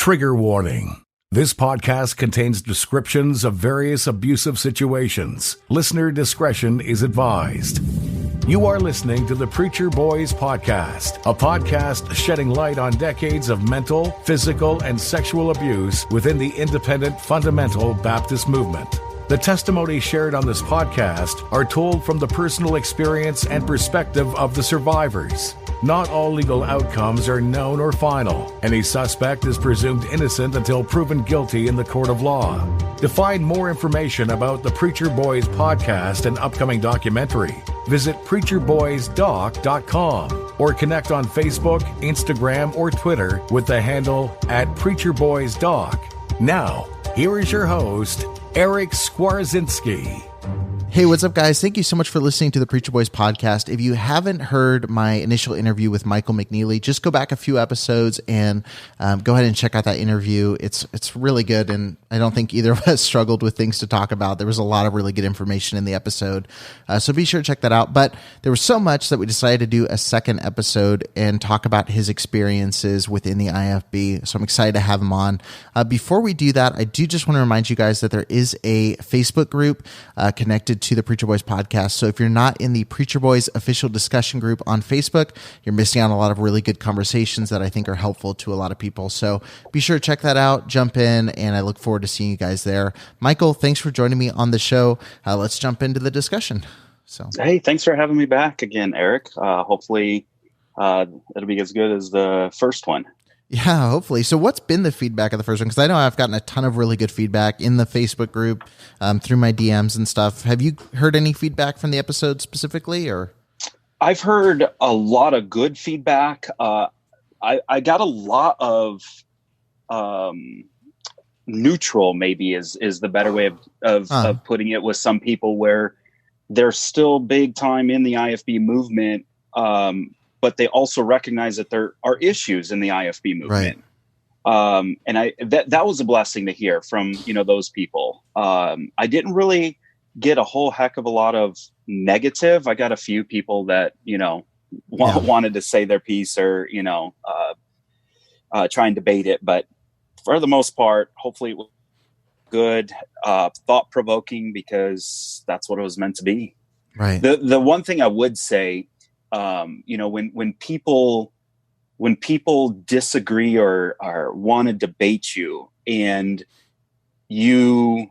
Trigger warning. This podcast contains descriptions of various abusive situations. Listener discretion is advised. You are listening to the Preacher Boys Podcast, a podcast shedding light on decades of mental, physical, and sexual abuse within the independent fundamental Baptist movement. The testimonies shared on this podcast are told from the personal experience and perspective of the survivors. Not all legal outcomes are known or final. Any suspect is presumed innocent until proven guilty in the court of law. To find more information about the Preacher Boys Podcast and upcoming documentary, visit preacherboysdoc.com or connect on Facebook, Instagram, or Twitter with the handle @preacherboysdoc. Now, here is your host, Eric Skwarczynski. Hey, what's up, guys? Thank you so much for listening to the Preacher Boys Podcast. If you haven't heard my initial interview with Michael McNeilly, just go back a few episodes and go ahead and check out that interview. It's really good, and I don't think either of us struggled with things to talk about. There was a lot of really good information in the episode, so be sure to check that out. But there was so much that we decided to do a second episode and talk about his experiences within the IFB, so I'm excited to have him on. Before we do that, I do just want to remind you guys that there is a Facebook group connected to the Preacher Boys Podcast. So if you're not in the Preacher Boys official discussion group on Facebook, you're missing out on a lot of really good conversations that I think are helpful to a lot of people. So be sure to check that out, jump in, and I look forward to seeing you guys there. Michael, thanks for joining me on the show. Let's jump into the discussion. Hey, thanks for having me back again, Eric. Hopefully it'll be as good as the first one. Yeah, hopefully. So what's been the feedback of the first one? Because I know I've gotten a ton of really good feedback in the Facebook group, through my DMs and stuff. Have you heard any feedback from the episode specifically? Or I've heard a lot of good feedback. I got a lot of neutral, maybe is the better way of putting it, with some people where they're still big time in the IFB movement, but they also recognize that there are issues in the IFB movement. Right. And that was a blessing to hear from, those people. I didn't really get a whole heck of a lot of negative. I got a few people that, wanted to say their piece or, try and debate it. But for the most part, hopefully it was good, thought-provoking, because that's what it was meant to be. Right. The one thing I would say, when people disagree or want to debate you, and you,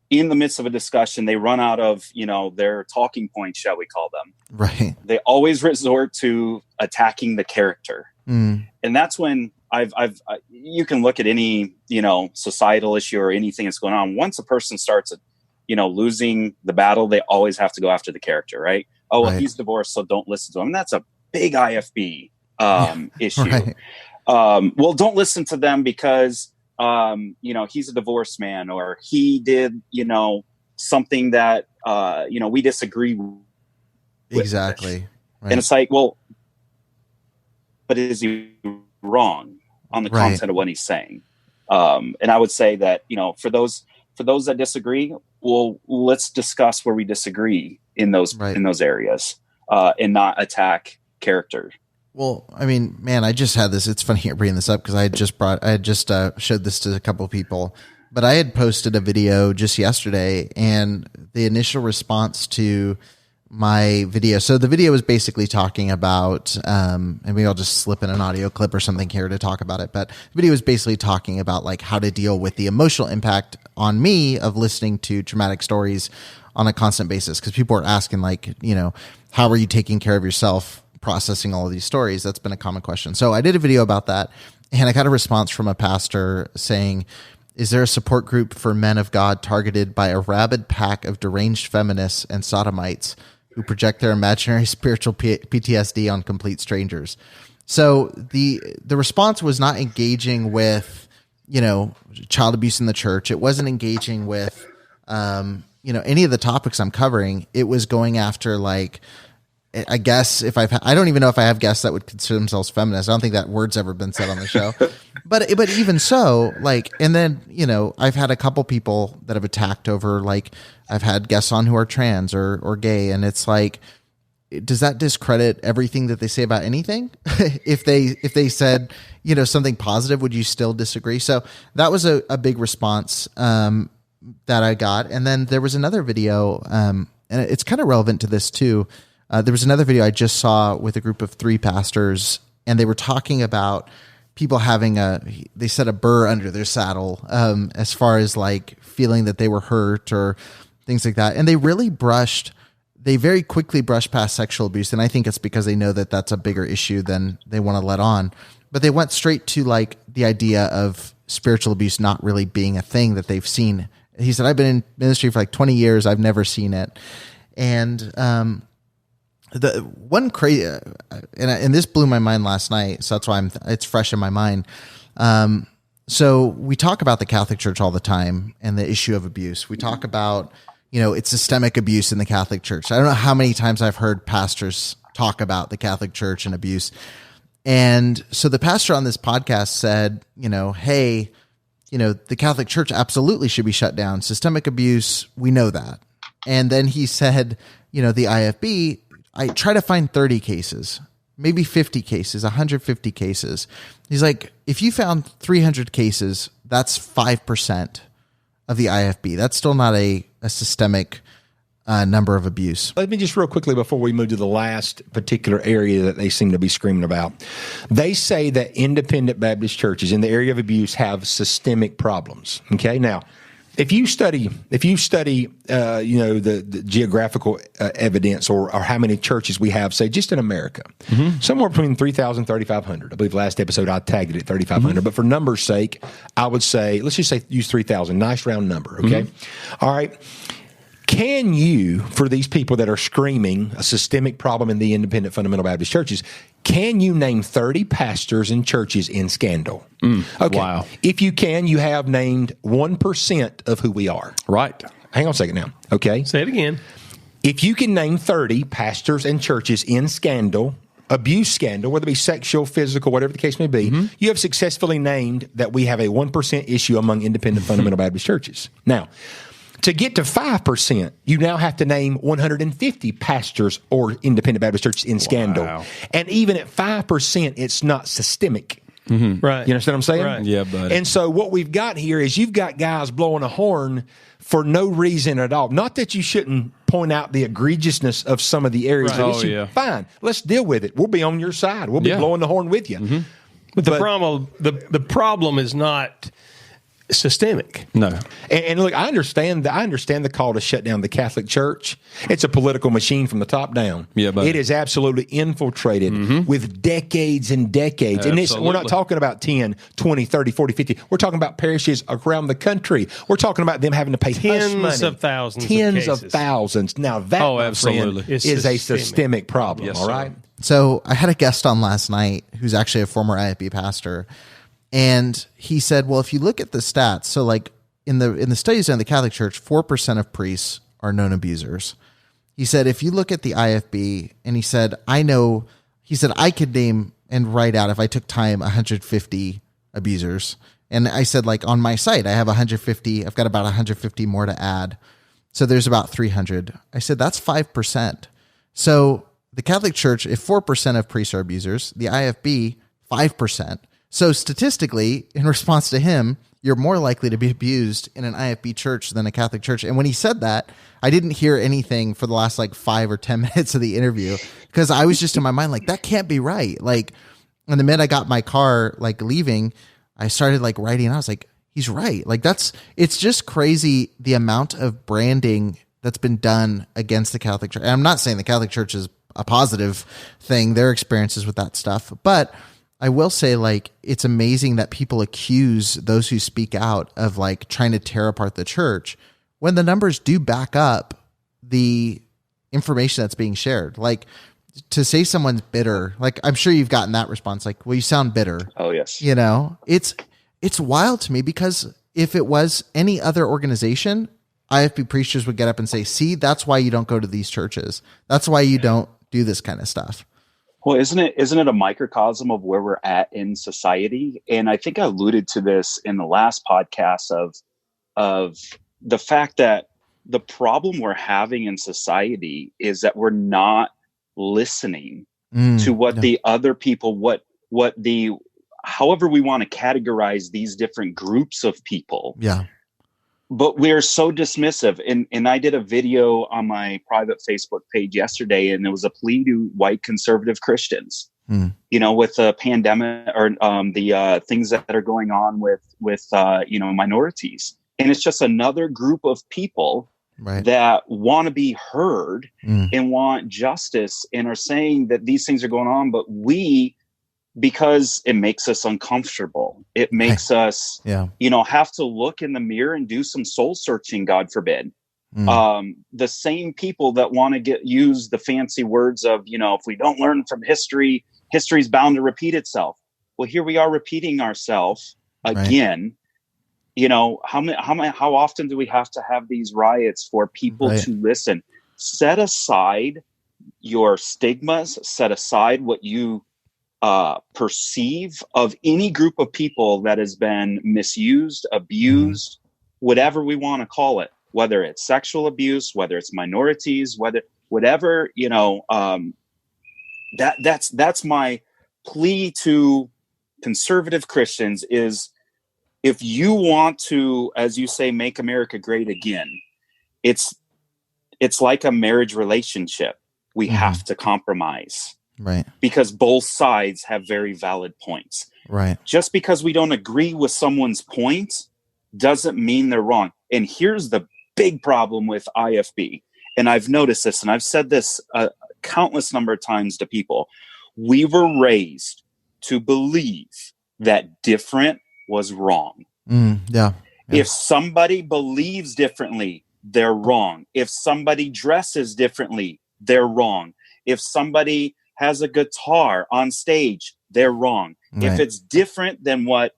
in the midst of a discussion, they run out of, their talking points, shall we call them. Right. They always resort to attacking the character. And that's when you can look at any, societal issue or anything that's going on. Once a person starts, losing the battle, they always have to go after the character, right? Oh, well, he's divorced, so don't listen to him. And that's a big IFB issue. Right. Well, don't listen to them because, he's a divorced man, or he did, something that, we disagree with. Exactly. Right. And it's like, well, but is he wrong on the content of what he's saying? And I would say that, for those that disagree, well, let's discuss where we disagree in those areas, and not attack character. Well, I mean, man, I just had this. It's funny you're bringing this up because I had just showed this to a couple of people, but I had posted a video just yesterday, and the initial response to my video. So the video was basically talking about, and maybe I'll just slip in an audio clip or something here to talk about it. But the video was basically talking about like how to deal with the emotional impact on me of listening to traumatic stories on a constant basis. Cause people are asking like, how are you taking care of yourself processing all of these stories? That's been a common question. So I did a video about that, and I got a response from a pastor saying, is there a support group for men of God targeted by a rabid pack of deranged feminists and sodomites who project their imaginary spiritual PTSD on complete strangers? So the response was not engaging with, child abuse in the church. It wasn't engaging with, any of the topics I'm covering. It was going after like, I guess I don't even know if I have guests that would consider themselves feminists. I don't think that word's ever been said on the show, but even so, like, and then, I've had a couple people that have attacked over, like, I've had guests on who are trans or gay. And it's like, does that discredit everything that they say about anything? If they said, something positive, would you still disagree? So that was a big response that I got. And then there was another video, and it's kind of relevant to this too. There was another video I just saw with a group of 3 pastors, and they were talking about people having they said a burr under their saddle, as far as like feeling that they were hurt or things like that. And they very quickly brushed past sexual abuse. And I think it's because they know that that's a bigger issue than they want to let on. But they went straight to like the idea of spiritual abuse not really being a thing that they've seen. He said, I've been in ministry for like 20 years. I've never seen it. And the one crazy, and this blew my mind last night. So that's why it's fresh in my mind. So we talk about the Catholic Church all the time and the issue of abuse. We talk about, it's systemic abuse in the Catholic Church. I don't know how many times I've heard pastors talk about the Catholic Church and abuse. And so the pastor on this podcast said, hey, the Catholic Church absolutely should be shut down. Systemic abuse, we know that. And then he said, the IFB, I try to find 30 cases, maybe 50 cases, 150 cases. He's like, if you found 300 cases, that's 5% of the IFB. That's still not a systemic number of abuse. Let me just real quickly before we move to the last particular area that they seem to be screaming about. They say that independent Baptist churches in the area of abuse have systemic problems. Okay, now if you study, the geographical evidence or how many churches we have, say just in America, somewhere between 3,000 and 3,500. I believe last episode I tagged it at 3,500, but for numbers' sake, I would say let's just say use 3,000. Nice round number. Okay, all right. Can you, for these people that are screaming a systemic problem in the independent fundamental Baptist churches, can you name 30 pastors and churches in scandal? Okay. Wow. If you can, you have named 1% of who we are. Right. Hang on a second now. Okay. Say it again. If you can name 30 pastors and churches in scandal, abuse scandal, whether it be sexual, physical, whatever the case may be, you have successfully named that we have a 1% issue among independent fundamental Baptist churches. Now, to get to 5%, you now have to name 150 pastors or independent Baptist churches in scandal. Wow. And even at 5%, it's not systemic. Right. You understand what I'm saying? Right. Yeah, buddy. And so what we've got here is you've got guys blowing a horn for no reason at all. Not that you shouldn't point out the egregiousness of some of the areas of issue. Fine. Let's deal with it. We'll be on your side. We'll be blowing the horn with you. But the problem is not systemic. No. And look, I understand the call to shut down the Catholic Church. It's a political machine from the top down. Yeah, buddy. It is absolutely infiltrated with decades and decades. Absolutely. And we're not talking about 10, 20, 30, 40, 50. We're talking about parishes around the country. We're talking about them having to pay hush money. Tens of thousands Tens of of thousands. Now that, my friend, It's is a systemic. systemic problem, Yes, all sir. right? So I had a guest on last night who's actually a former IFB pastor. And he said, well, if you look at the stats, so like in the studies in the Catholic Church, 4% of priests are known abusers. He said, if you look at the IFB, and he said, I could name and write out, if I took time, 150 abusers. And I said, like on my site, I have 150. I've got about 150 more to add. So there's about 300. I said, that's 5%. So the Catholic Church, if 4% of priests are abusers, the IFB, 5%. So statistically, in response to him, you're more likely to be abused in an IFB church than a Catholic church. And when he said that, I didn't hear anything for the last like 5 or 10 minutes of the interview because I was just in my mind like, that can't be right. Like, and the minute I got my car, like leaving, I started like writing. And I was like, he's right. Like it's just crazy the amount of branding that's been done against the Catholic Church. And I'm not saying the Catholic Church is a positive thing, their experiences with that stuff, but I will say, like, it's amazing that people accuse those who speak out of like trying to tear apart the church when the numbers do back up the information that's being shared. Like, to say someone's bitter, like, I'm sure you've gotten that response, like, well, you sound bitter. Oh, yes. You know, it's wild to me because if it was any other organization, IFB preachers would get up and say, see, that's why you don't go to these churches. That's why you don't do this kind of stuff. Well, isn't it a microcosm of where we're at in society? And I think I alluded to this in the last podcast of the fact that the problem we're having in society is that we're not listening to what the other people, however we want to categorize these different groups of people. Yeah. But we're so dismissive. And I did a video on my private Facebook page yesterday, and it was a plea to white conservative Christians, with the pandemic or the things that are going on with minorities. And it's just another group of people that want to be heard and want justice and are saying that these things are going on. But because it makes us uncomfortable. It makes us, have to look in the mirror and do some soul searching, God forbid. The same people that want to use the fancy words of, if we don't learn from history, history's bound to repeat itself. Well, here we are repeating ourselves again. How often do we have to have these riots for people to listen? Set aside your stigmas, set aside what you perceive of any group of people that has been misused, abused, whatever we want to call it, whether it's sexual abuse, whether it's minorities, whatever, that's my plea to conservative Christians is, if you want to, as you say, make America great again, it's like a marriage relationship. We have to compromise. Right. Because both sides have very valid points. Right. Just because we don't agree with someone's point doesn't mean they're wrong. And here's the big problem with IFB. And I've noticed this, and I've said this a countless number of times to people. We were raised to believe that different was wrong. If somebody believes differently, they're wrong. If somebody dresses differently, they're wrong. If somebody has a guitar on stage, they're wrong. If it's different than what,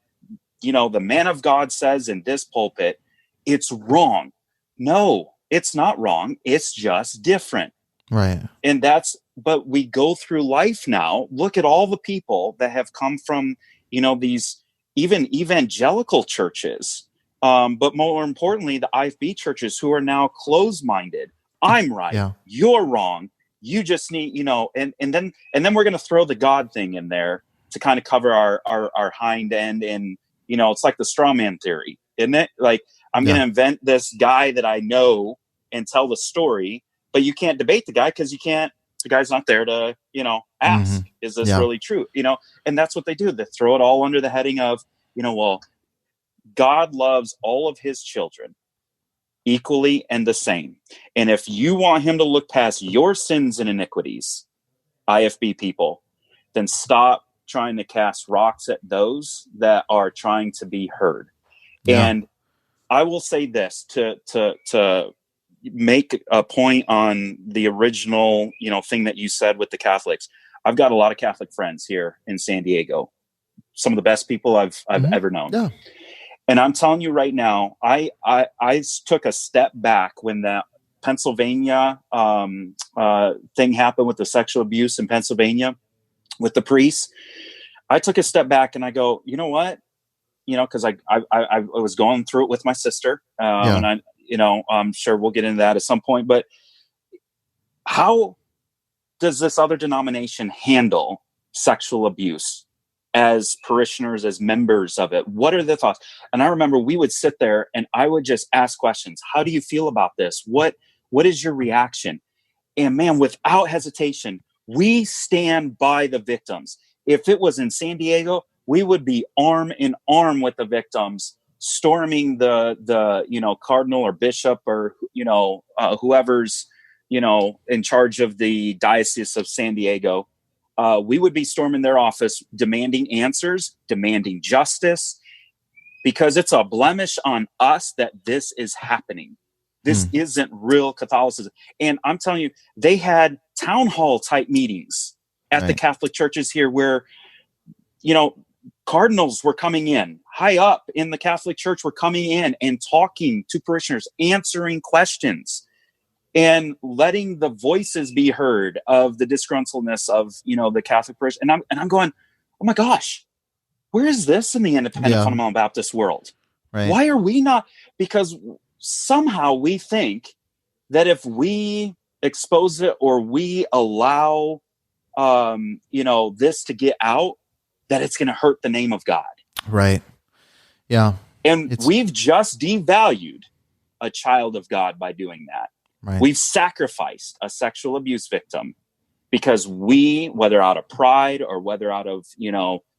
the man of God says in this pulpit, it's wrong. No, it's not wrong. It's just different. Right. And but we go through life now. Look at all the people that have come from, these even evangelical churches. But more importantly, the IFB churches who are now closed-minded. I'm right. Yeah. You're wrong. You just need, and then we're going to throw the God thing in there to kind of cover our hind end. And, it's like the straw man theory, isn't it? Like, I'm going to invent this guy that I know and tell the story, but you can't debate the guy because the guy's not there to, ask, is this really true? And that's what they do. They throw it all under the heading of, well, God loves all of his children equally and the same. And if you want him to look past your sins and iniquities, IFB people, then stop trying to cast rocks at those that are trying to be heard. And I will say this to make a point on the original, thing that you said with the Catholics. I've got a lot of Catholic friends here in San Diego. Some of the best people I've ever known. Yeah. And I'm telling you right now, I took a step back when that Pennsylvania thing happened with the sexual abuse in Pennsylvania with the priests. I took a step back and I go, you know what? Because I was going through it with my sister, and I'm sure we'll get into that at some point. But how does this other denomination handle sexual abuse? As parishioners, as members of it, what are the thoughts? And I remember we would sit there and I would just ask questions. How do you feel about this? What is your reaction? And man, without hesitation, we stand by the victims. If it was in San Diego, we would be arm in arm with the victims, storming the cardinal or bishop or whoever's in charge of the Diocese of San Diego. We would be storming their office, demanding answers, demanding justice, because it's a blemish on us that this is happening. This isn't real Catholicism. And I'm telling you, they had town hall type meetings at the Catholic churches here where, cardinals were coming in, high up in the Catholic Church were coming in and talking to parishioners, answering questions. And letting the voices be heard of the disgruntledness of, the Catholic Church. And I'm going, oh my gosh, where is this in the independent fundamental Baptist world? Right. Why are we not? Because somehow we think that if we expose it or we allow, this to get out, that it's going to hurt the name of God. Right. Yeah. And we've just devalued a child of God by doing that. Right. We've sacrificed a sexual abuse victim because we, whether out of pride or whether out of,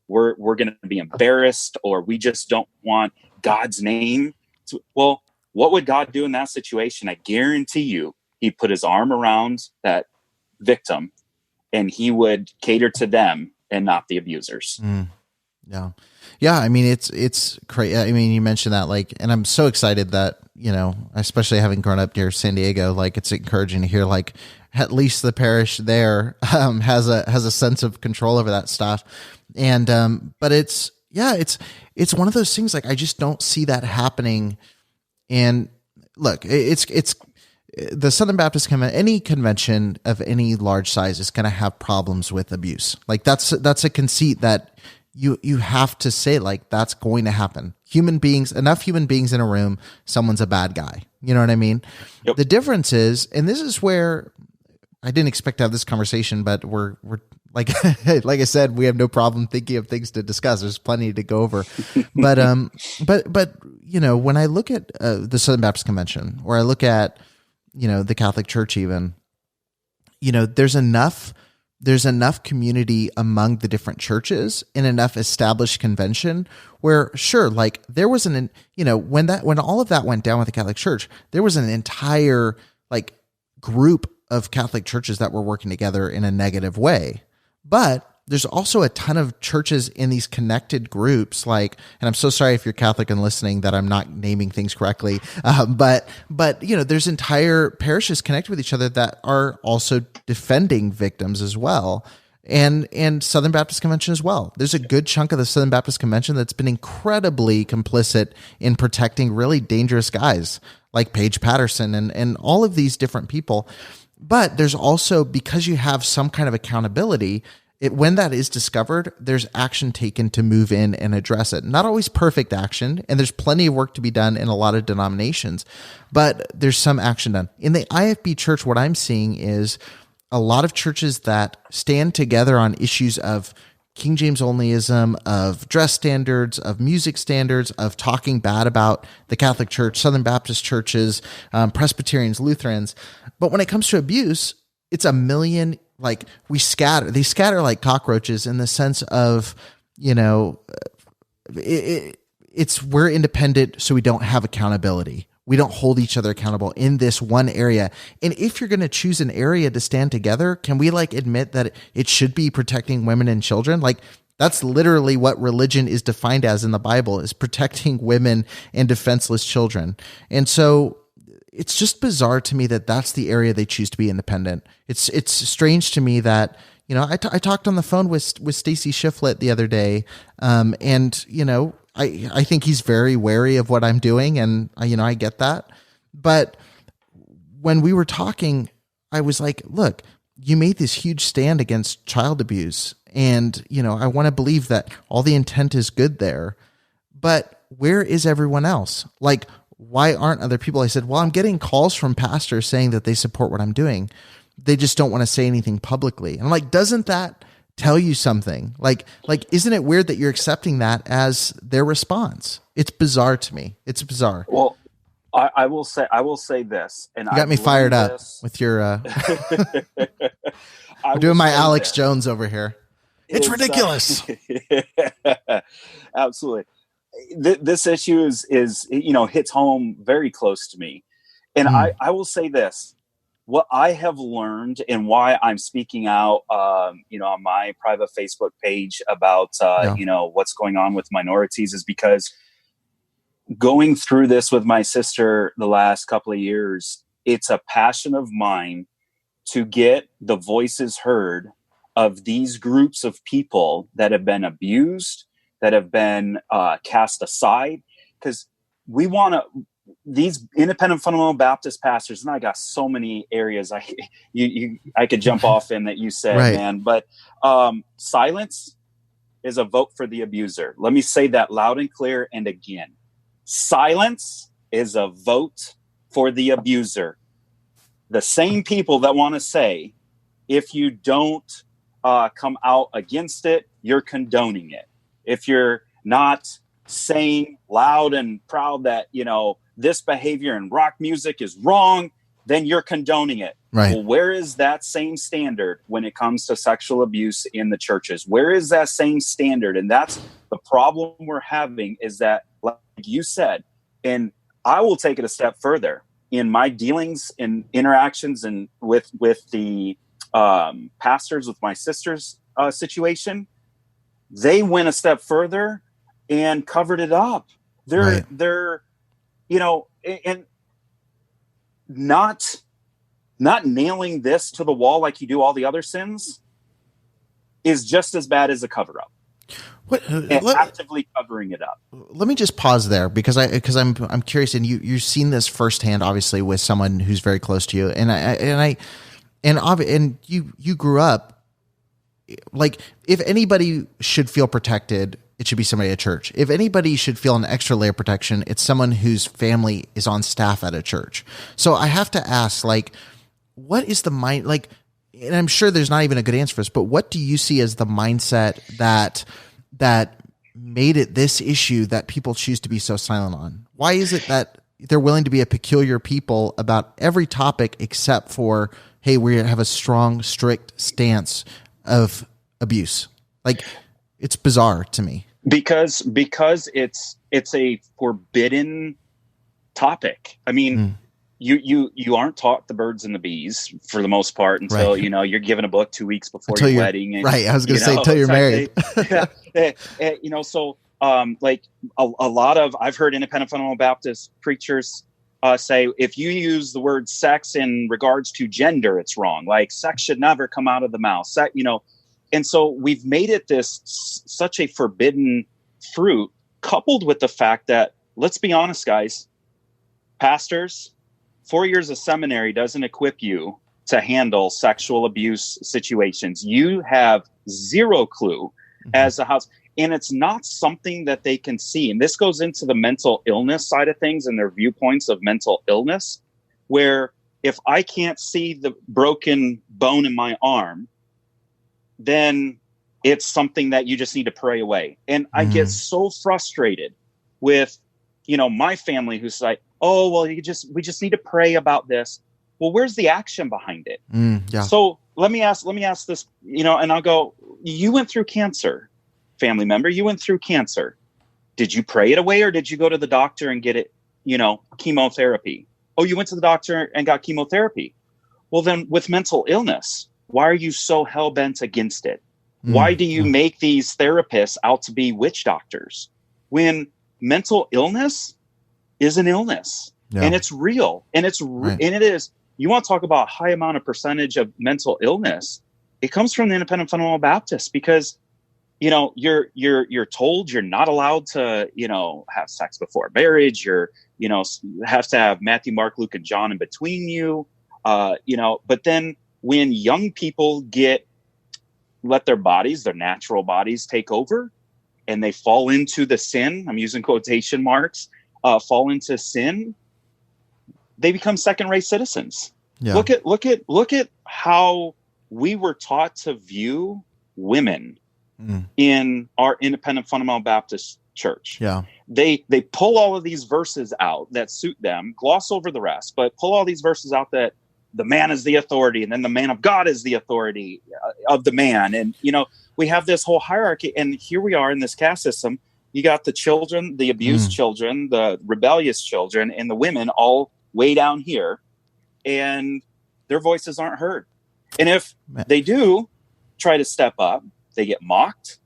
we're going to be embarrassed, or we just don't want God's name to, well, what would God do in that situation? I guarantee you, he'd put his arm around that victim and he would cater to them and not the abusers. Yeah. Yeah. I mean, it's crazy. I mean, you mentioned that, like, and I'm so excited that, especially having grown up near San Diego, like, it's encouraging to hear, like, at least the parish there has a sense of control over that stuff. And, but it's one of those things, like, I just don't see that happening. And look, it's the Southern Baptist Convention, any convention of any large size is going to have problems with abuse. Like, that's a conceit that you have to say, like, that's going to happen. Enough human beings in a room, someone's a bad guy. You know what I mean? Yep. The difference is, and this is where I didn't expect to have this conversation, but we're like, like I said, we have no problem thinking of things to discuss. There's plenty to go over. But when I look at the Southern Baptist Convention, or I look at, the Catholic Church, even, there's enough community among the different churches and enough established convention where, sure, like, there was when all of that went down with the Catholic Church, there was an entire, like, group of Catholic churches that were working together in a negative way. But there's also a ton of churches in these connected groups, like, and I'm so sorry if you're Catholic and listening that I'm not naming things correctly. But there's entire parishes connected with each other that are also defending victims as well. And Southern Baptist Convention as well. There's a good chunk of the Southern Baptist Convention that's been incredibly complicit in protecting really dangerous guys like Paige Patterson and all of these different people. But there's also, because you have some kind of accountability, when that is discovered, there's action taken to move in and address it. Not always perfect action, and there's plenty of work to be done in a lot of denominations, but there's some action done. In the IFB church, what I'm seeing is a lot of churches that stand together on issues of King James onlyism, of dress standards, of music standards, of talking bad about the Catholic Church, Southern Baptist churches, Presbyterians, Lutherans. But when it comes to abuse, it's a million. Like, they scatter like cockroaches, in the sense of, we're independent, so we don't have accountability. We don't hold each other accountable in this one area. And if you're going to choose an area to stand together, can we, like, admit that it should be protecting women and children? Like, that's literally what religion is defined as in the Bible, is protecting women and defenseless children. And so it's just bizarre to me that that's the area they choose to be independent. It's strange to me that, I talked on the phone with Stacy Shiflett the other day. I think he's very wary of what I'm doing, and I get that. But when we were talking, I was like, look, you made this huge stand against child abuse, and, I want to believe that all the intent is good there, but where is everyone else? Like, why aren't other people? I said, well, I'm getting calls from pastors saying that they support what I'm doing. They just don't want to say anything publicly. And I'm like, doesn't that tell you something? Like, isn't it weird that you're accepting that as their response? It's bizarre to me. It's bizarre. Well, I will say this, and you got me fired up with your, I'm doing my Alex Jones over here. It's ridiculous. Absolutely. This issue is hits home very close to me. And I will say this, what I have learned and why I'm speaking out, on my private Facebook page about, what's going on with minorities, is because going through this with my sister the last couple of years, it's a passion of mine to get the voices heard of these groups of people that have been abused, that have been cast aside, because we want to. These independent fundamental Baptist pastors, and I got so many areas I could jump off in that you said, right, man. But silence is a vote for the abuser. Let me say that loud and clear. And again, silence is a vote for the abuser. the same people that want to say, if you don't come out against it, you're condoning it. If you're not saying loud and proud that, this behavior in rock music is wrong, then you're condoning it. Right. Well, where is that same standard when it comes to sexual abuse in the churches? Where is that same standard? And that's the problem we're having, is that, like you said, and I will take it a step further in my dealings and interactions and with the pastors, with my sister's situation, they went a step further and covered it up. They're and not nailing this to the wall like you do all the other sins is just as bad as a cover up. Actively covering it up. Let me just pause there because I'm curious, and you've seen this firsthand, obviously, with someone who's very close to you, and you grew up, like, if anybody should feel protected, it should be somebody at church. If anybody should feel an extra layer of protection, it's someone whose family is on staff at a church. So I have to ask, like, what is the mind, like, and I'm sure there's not even a good answer for this, but what do you see as the mindset that made it this issue that people choose to be so silent on? Why is it that they're willing to be a peculiar people about every topic except for, hey, we have a strong, strict stance of abuse? Like, it's bizarre to me. Because it's a forbidden topic. I mean, you aren't taught the birds and the bees for the most part until you're given a book 2 weeks before your wedding. And, right, I was going to say until you're married. So like a lot of, I've heard independent fundamental Baptist preachers say, if you use the word sex in regards to gender, it's wrong. Like, sex should never come out of the mouth. And so we've made it such a forbidden fruit, coupled with the fact that, let's be honest, guys, pastors, 4 years of seminary doesn't equip you to handle sexual abuse situations. You have zero clue as to how, and it's not something that they can see. And this goes into the mental illness side of things and their viewpoints of mental illness, where if I can't see the broken bone in my arm, then it's something that you just need to pray away. And I get so frustrated with, my family who's like, oh, well, we just need to pray about this. Well, where's the action behind it? So let me ask this, and I'll go, you went through cancer, family member, you went through cancer. Did you pray it away, or did you go to the doctor and get it, chemotherapy? Oh, you went to the doctor and got chemotherapy. Well, then with mental illness, why are you so hell-bent against it? Why do you make these therapists out to be witch doctors when mental illness is an illness and it's real and and it is, you want to talk about a high amount of percentage of mental illness. It comes from the independent fundamental Baptists because, you're told you're not allowed to, have sex before marriage. You're, have to have Matthew, Mark, Luke, and John in between you, but then when young people let their natural bodies take over and they fall into the sin, I'm using quotation marks, fall into sin, they become second-rate citizens. Yeah. Look at how we were taught to view women in our independent fundamental Baptist church. Yeah. They pull all of these verses out that suit them, gloss over the rest, but pull all these verses out that the man is the authority, and then the man of God is the authority of the man. And, we have this whole hierarchy. And here we are in this caste system. You got the children, the abused children, the rebellious children, and the women all way down here. And their voices aren't heard. And if they do try to step up, they get mocked.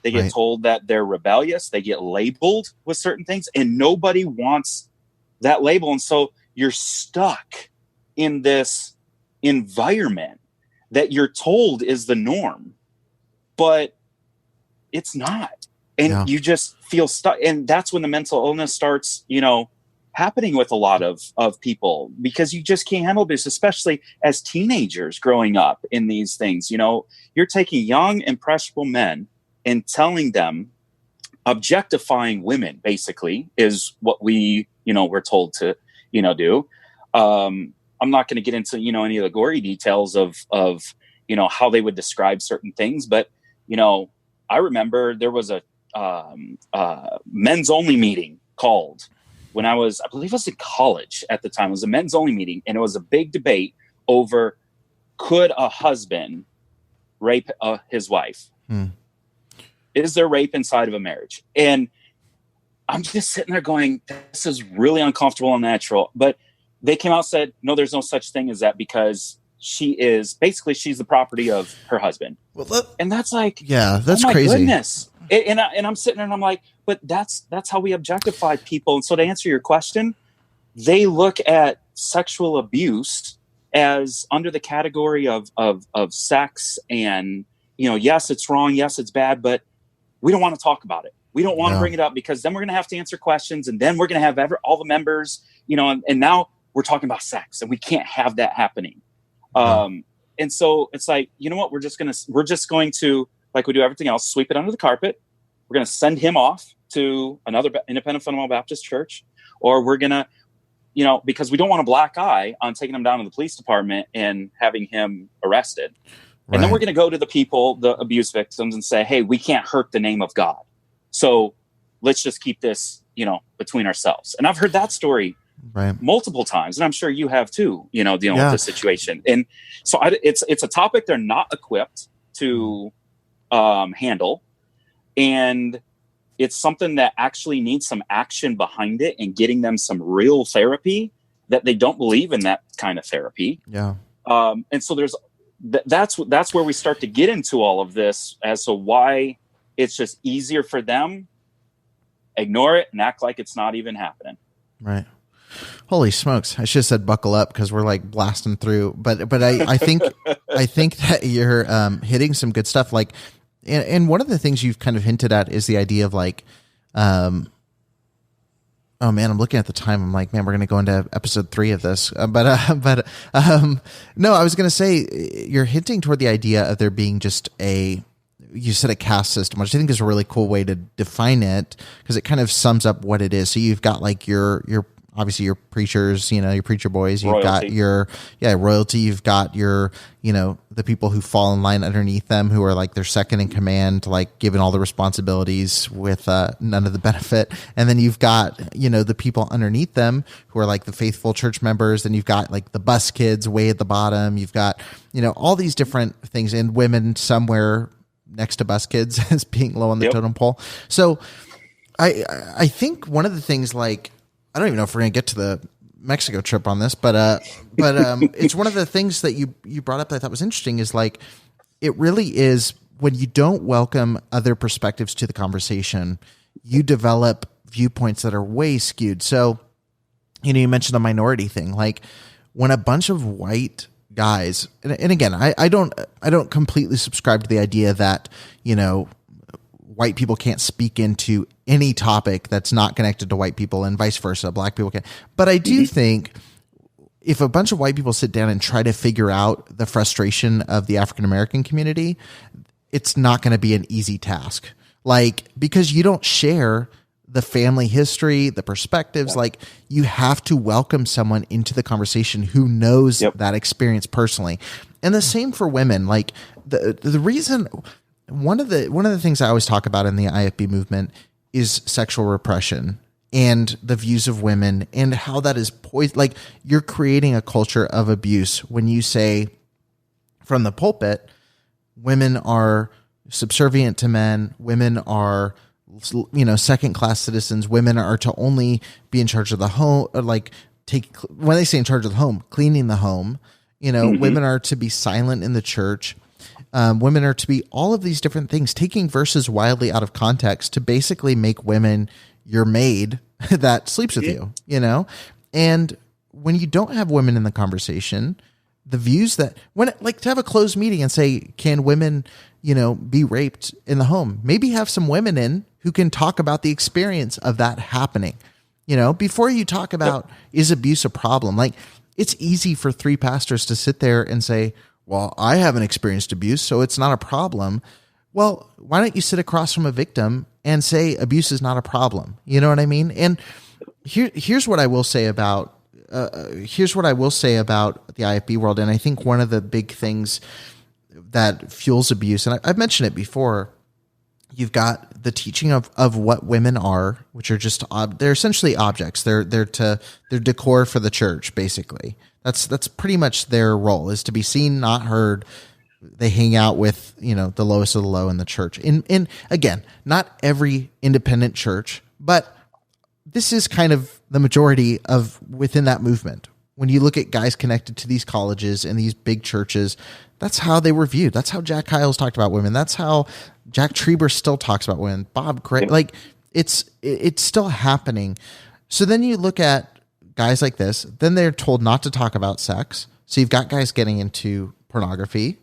They get told that they're rebellious. They get labeled with certain things. And nobody wants that label. And so you're stuck in this environment that you're told is the norm, but it's not. And you just feel stuck. And that's when the mental illness starts, happening with a lot of people, because you just can't handle this, especially as teenagers growing up in these things. You're taking young, impressionable men and telling them, objectifying women basically is what we're told to, do. I'm not going to get into, you know, any of the gory details of, you know, how they would describe certain things. But, you know, I remember there was a men's only meeting called when I believe I was in college at the time. It was a men's only meeting, and it was a big debate over, could a husband rape his wife? Is there rape inside of a marriage? And I'm just sitting there going, this is really uncomfortable and unnatural. But they came out and said, no, there's no such thing as that, because she's the property of her husband. Well, and that's like, yeah, that's oh my crazy. Goodness. And I'm sitting there and I'm like, but that's how we objectify people. And so to answer your question, they look at sexual abuse as under the category of sex, and, you know, yes, it's wrong. Yes, it's bad, but we don't want to talk about it. We don't want to bring it up, because then we're going to have to answer questions, and then we're going to have all the members, you know, and now we're talking about sex, and we can't have that happening. And so it's like, you know what, we're just going to, like we do everything else, sweep it under the carpet. We're going to send him off to another independent fundamental Baptist church, or we're going to, you know, because we don't want a black eye on taking him down to the police department and having him arrested. Right. And then we're going to go to the people, the abuse victims, and say, hey, we can't hurt the name of God. So let's just keep this, you know, between ourselves. And I've heard that story multiple times, and I'm sure you have too, you know, dealing with this situation. And so it's a topic they're not equipped to handle. And it's something that actually needs some action behind it, and getting them some real therapy, that they don't believe in that kind of therapy. Yeah. And so that's where we start to get into all of this as to why it's just easier for them. Ignore it and act like it's not even happening. Right. Holy smokes. I should have said buckle up, because we're like blasting through, but I think that you're hitting some good stuff. Like, and one of the things you've kind of hinted at is the idea of like, oh man, I'm looking at the time. I'm like, man, we're going to go into episode 3 of this. No, I was going to say, you're hinting toward the idea of there being just you said a caste system, which I think is a really cool way to define it, because it kind of sums up what it is. So you've got like your obviously your preachers, you know, your preacher boys, you've got your royalty, you've got your, you know, the people who fall in line underneath them, who are like their second in command, like given all the responsibilities with none of the benefit. And then you've got, you know, the people underneath them who are like the faithful church members. Then you've got like the bus kids way at the bottom. You've got, you know, all these different things, and women somewhere next to bus kids as being low on the totem pole. So I think one of the things, like, I don't even know if we're going to get to the Mexico trip on this, but it's one of the things that you brought up that I thought was interesting, is like, it really is, when you don't welcome other perspectives to the conversation, you develop viewpoints that are way skewed. So, you know, you mentioned the minority thing, like when a bunch of white guys, and again, I don't completely subscribe to the idea that, you know, white people can't speak into any topic that's not connected to white people, and vice versa. Black people can. But I do think if a bunch of white people sit down and try to figure out the frustration of the African-American community, it's not going to be an easy task. Like, because you don't share the family history, the perspectives, like, you have to welcome someone into the conversation who knows that experience personally. And the same for women. Like, the reason, one of the things I always talk about in the IFB movement is sexual repression and the views of women, and how that is like, you're creating a culture of abuse when you say from the pulpit, women are subservient to men, women are, you know, second-class citizens, women are to only be in charge of the home, or like when they say in charge of the home, cleaning the home, you know, women are to be silent in the church. Women are to be all of these different things, taking verses wildly out of context to basically make women your maid that sleeps with you, you know? And when you don't have women in the conversation, the views that, when, like, to have a closed meeting and say, can women, you know, be raped in the home? Maybe have some women in who can talk about the experience of that happening, you know, before you talk about, is abuse a problem? Like, it's easy for 3 pastors to sit there and say, well, I haven't experienced abuse, so it's not a problem. Well, why don't you sit across from a victim and say abuse is not a problem? You know what I mean? And here's what I will say about here's what I will say about the IFB world. And I think one of the big things that fuels abuse, and I've mentioned it before, you've got the teaching of what women are, which are just, they're essentially objects. They're decor for the church, basically. That's pretty much their role, is to be seen, not heard. They hang out with, the lowest of the low in the church. In again, not every independent church, but this is kind of the majority of within that movement. When you look at guys connected to these colleges and these big churches, that's how they were viewed. That's how Jack Hyles talked about women. That's how Jack Trieber still talks about women. Bob Gray, like it's still happening. So then you look at guys like this, then they're told not to talk about sex. So you've got guys getting into pornography,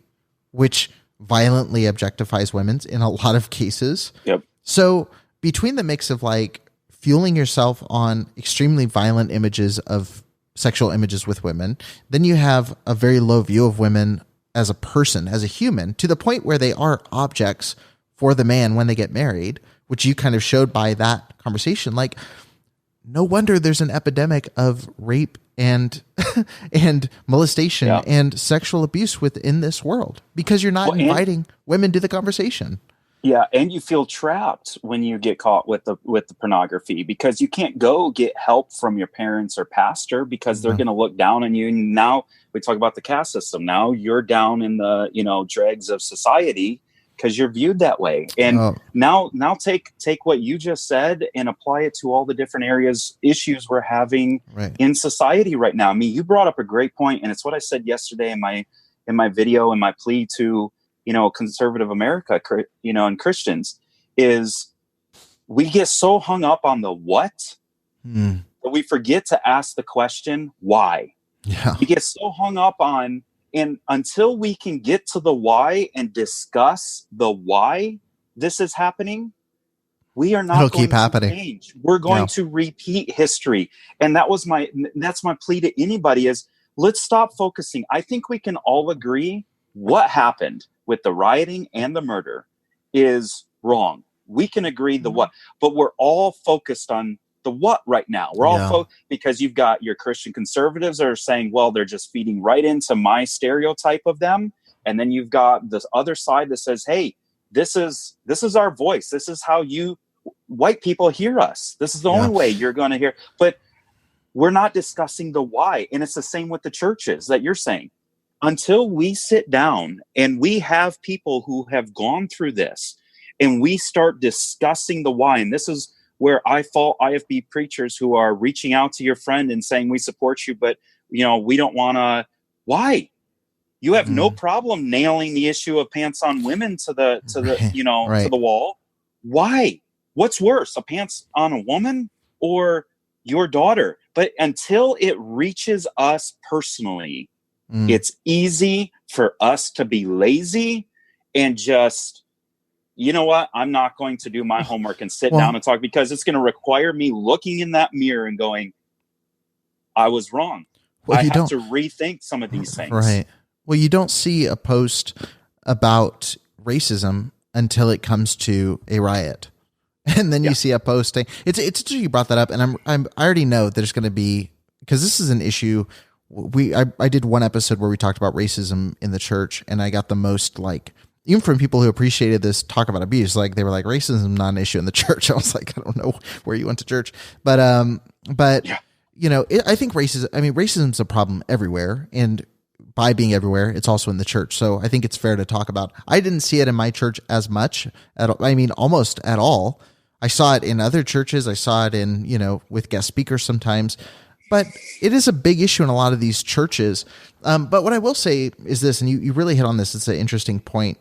which violently objectifies women in a lot of cases. Yep. So between the mix of like fueling yourself on extremely violent images of sexual images with women, then you have a very low view of women as a person, as a human, to the point where they are objects for the man when they get married, which you kind of showed by that conversation. Like, no wonder there's an epidemic of rape and and molestation and sexual abuse within this world, because you're not inviting women to the conversation. Yeah, and you feel trapped when you get caught with the pornography, because you can't go get help from your parents or pastor, because they're going to look down on you. And now we talk about the caste system. Now you're down in the dregs of society because you're viewed that way. And now take what you just said and apply it to all the different issues we're having in society right now. I mean, you brought up a great point, and it's what I said yesterday in my video, and my plea to conservative America, and Christians, is we get so hung up on the what that we forget to ask the question why. Yeah. We get so hung up on, and until we can get to the why and discuss the why this is happening, we are not going to change. We're going to repeat history. And that's my plea to anybody, is let's stop focusing. I think we can all agree what happened with the rioting and the murder is wrong. We can agree the what, but we're all focused on the what right now. We're all because you've got your Christian conservatives that are saying, well, they're just feeding right into my stereotype of them. And then you've got this other side that says, hey, this is our voice. This is how you white people hear us. This is the only way you're going to hear. But we're not discussing the why. And it's the same with the churches that you're saying. Until we sit down and we have people who have gone through this and we start discussing the why, and this is where I fault IFB preachers who are reaching out to your friend and saying, we support you, but we don't want to. Why? You have no problem nailing the issue of pants on women to the to the wall. Why? What's worse, a pants on a woman or your daughter? But until it reaches us personally, it's easy for us to be lazy and just, you know what, I'm not going to do my homework and sit down and talk, because it's going to require me looking in that mirror and going, I was wrong. I have to rethink some of these things. Right. Well, you don't see a post about racism until it comes to a riot. And then you see a posting. It's interesting you brought that up, and I already know there's going to be, because this is an issue. I did one episode where we talked about racism in the church, and I got the most, like, even from people who appreciated this talk about abuse, like they were like, racism not an issue in the church. I was like, I don't know where you went to church, but I think racism's a problem everywhere, and by being everywhere, it's also in the church. So I think it's fair to talk about. I didn't see it in my church as much almost at all. I saw it in other churches. I saw it in, with guest speakers sometimes. But it is a big issue in a lot of these churches. But what I will say is this, and you really hit on this, it's an interesting point,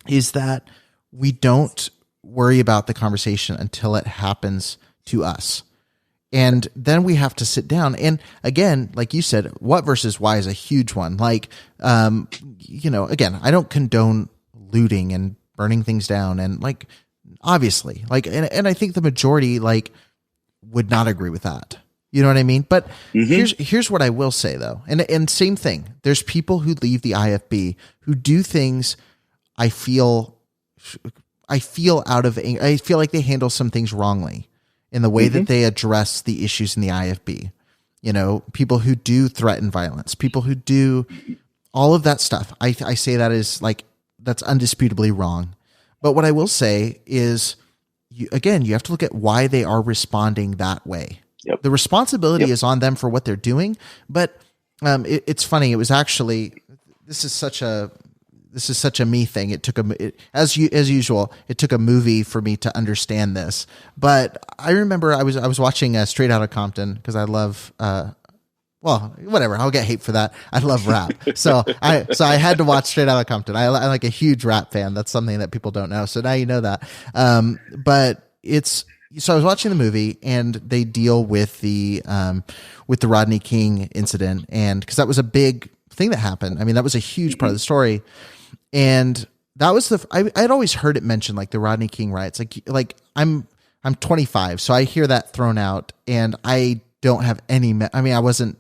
is that we don't worry about the conversation until it happens to us. And then we have to sit down. And again, like you said, what versus why is a huge one. Like, again, I don't condone looting and burning things down. And like, obviously, like, and I think the majority, like, would not agree with that. You know what I mean? But here's what I will say, though. And same thing. There's people who leave the IFB who do things I feel out of anger. I feel like they handle some things wrongly in the way that they address the issues in the IFB. people who do threaten violence, people who do all of that stuff. I say that is like, that's undisputably wrong. But what I will say is, you have to look at why they are responding that way. Yep. The responsibility is on them for what they're doing. But it's funny. It was actually, this is such a me thing. It took as usual, it took a movie for me to understand this. But I remember I was watching Straight Outta Compton because I love, well, whatever. I'll get hate for that. I love rap. So I had to watch Straight Outta Compton. I'm like a huge rap fan. That's something that people don't know. So now you know that. So I was watching the movie and they deal with the Rodney King incident. And cause that was a big thing that happened. I mean, that was a huge part of the story. And that was I'd always heard it mentioned, like the Rodney King riots. Like I'm 25, so I hear that thrown out, and I don't have any. I wasn't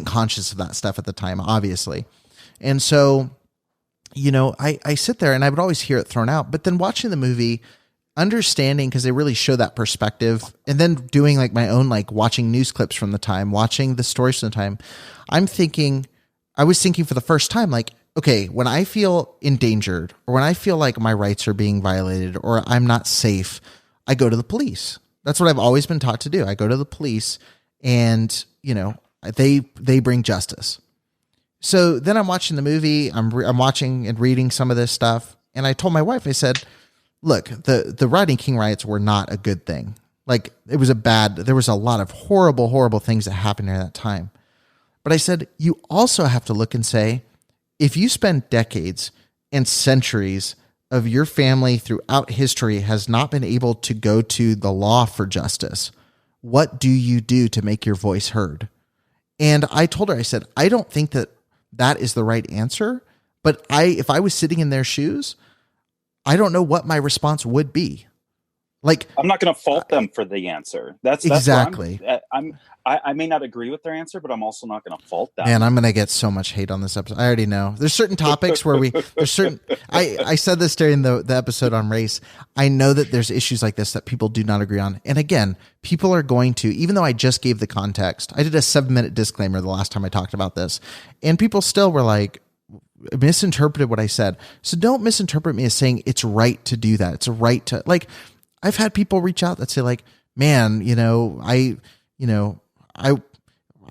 conscious of that stuff at the time, obviously, and so I sit there and I would always hear it thrown out. But then watching the movie, understanding, because they really show that perspective, and then doing like my own, like watching news clips from the time, watching the stories from the time, I was thinking for the first time, like, okay, when I feel endangered or when I feel like my rights are being violated or I'm not safe, I go to the police. That's what I've always been taught to do. I go to the police and, they bring justice. So then I'm watching the movie, I'm watching and reading some of this stuff. And I told my wife, I said, look, the Rodney King riots were not a good thing. Like there was a lot of horrible, horrible things that happened during that time. But I said, you also have to look and say, if you spend decades and centuries of your family throughout history has not been able to go to the law for justice, what do you do to make your voice heard? And I told her, I said, I don't think that is the right answer, but if I was sitting in their shoes, I don't know what my response would be. Like, I'm not going to fault them for the answer. That's exactly. I may not agree with their answer, but I'm also not going to fault them. Man, I'm going to get so much hate on this episode. I already know. There's certain topics where I said this during the episode on race. I know that there's issues like this that people do not agree on. And again, people are going to, even though I just gave the context, I did a 7-minute disclaimer the last time I talked about this, and people still were like, misinterpreted what I said. So don't misinterpret me as saying it's right to do that. It's a right to, like, I've had people reach out that say like, man, I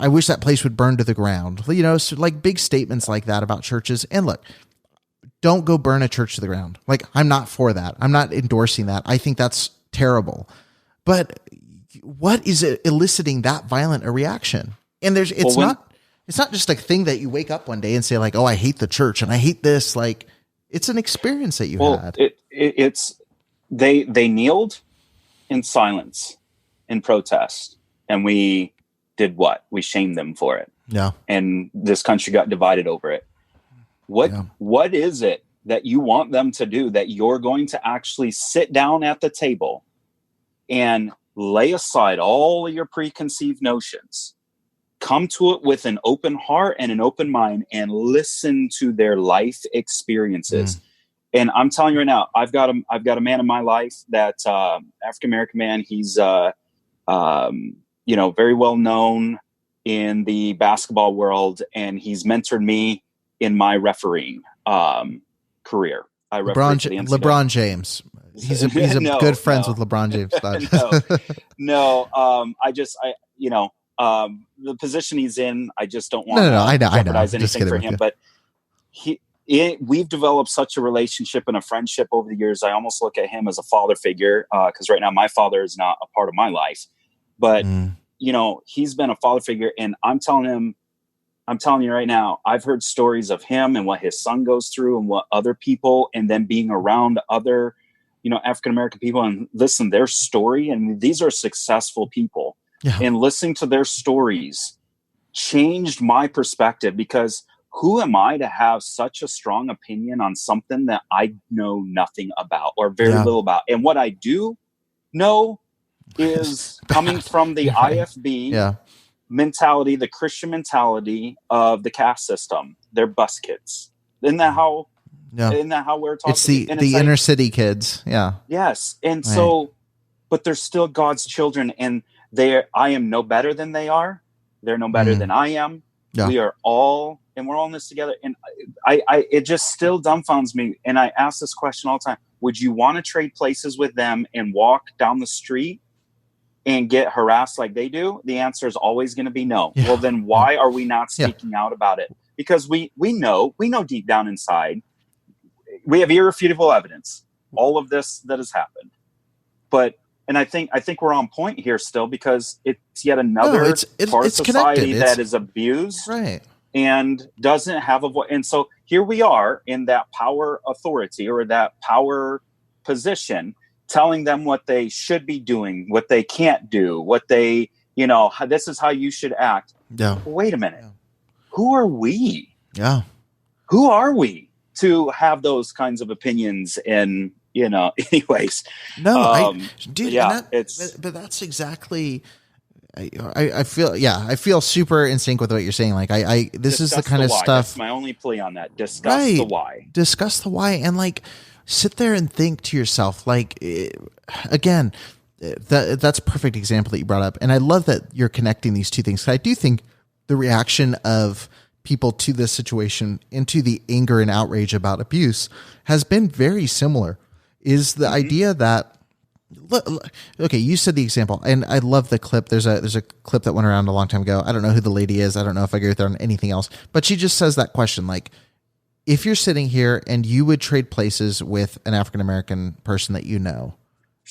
wish that place would burn to the ground. So like big statements like that about churches. And look, don't go burn a church to the ground. Like, I'm not for that. I'm not endorsing that. I think that's terrible. But what is it eliciting that violent a reaction? And it's not just a thing that you wake up one day and say like, oh, I hate the church and I hate this. Like, it's an experience that you had. They kneeled in silence in protest, and we did what? We shamed them for it. Yeah. And this country got divided over it. What is it that you want them to do that you're going to actually sit down at the table and lay aside all of your preconceived notions, come to it with an open heart and an open mind, and listen to their life experiences? And I'm telling you right now, I've got a man in my life that African-American man. He's very well known in the basketball world, and he's mentored me in my refereeing career. LeBron James. He's good friends with LeBron James. The position he's in, I just don't want to jeopardize anything for him. But we've developed such a relationship and a friendship over the years. I almost look at him as a father figure, because right now my father is not a part of my life, but he's been a father figure. And I'm telling you right now, I've heard stories of him and what his son goes through and what other people, and then being around other, African-American people, and listen their story. And these are successful people, and listening to their stories changed my perspective, because who am I to have such a strong opinion on something that I know nothing about or very little about? And what I do know is coming from the IFB mentality, the Christian mentality of the caste system. They're bus kids. Isn't that how we're talking? It's the inner city kids. Yeah. Yes. And so, but they're still God's children, and I am no better than they are. They're no better than I am. Yeah. We're all in this together. And it just still dumbfounds me. And I ask this question all the time. Would you want to trade places with them and walk down the street and get harassed like they do? The answer is always going to be no. Yeah. Well, then why are we not speaking out about it? Because we know deep down inside, we have irrefutable evidence, all of this that has happened. And I think we're on point here still, because it's yet another part of society that is abused, right, and doesn't have a voice. And so here we are in that power authority, or that power position, telling them what they should be doing, what they can't do, what they, this is how you should act. Yeah. Wait a minute. Yeah. Who are we? Yeah. Who are we to have those kinds of opinions? And, anyways. No, dude, yeah, but that's exactly, I feel super in sync with what you're saying. Like this is the kind of stuff. That's my only plea on that. Discuss the why. Discuss the why, and like sit there and think to yourself. Like again, that's a perfect example that you brought up, and I love that you're connecting these two things. I do think the reaction of people to this situation, into the anger and outrage about abuse, has been very similar. Is the idea that, okay, you said the example, and I love the clip. There's a clip that went around a long time ago. I don't know who the lady is. I don't know if I agree with her on anything else, but she just says that question, like, if you're sitting here and you would trade places with an African-American person that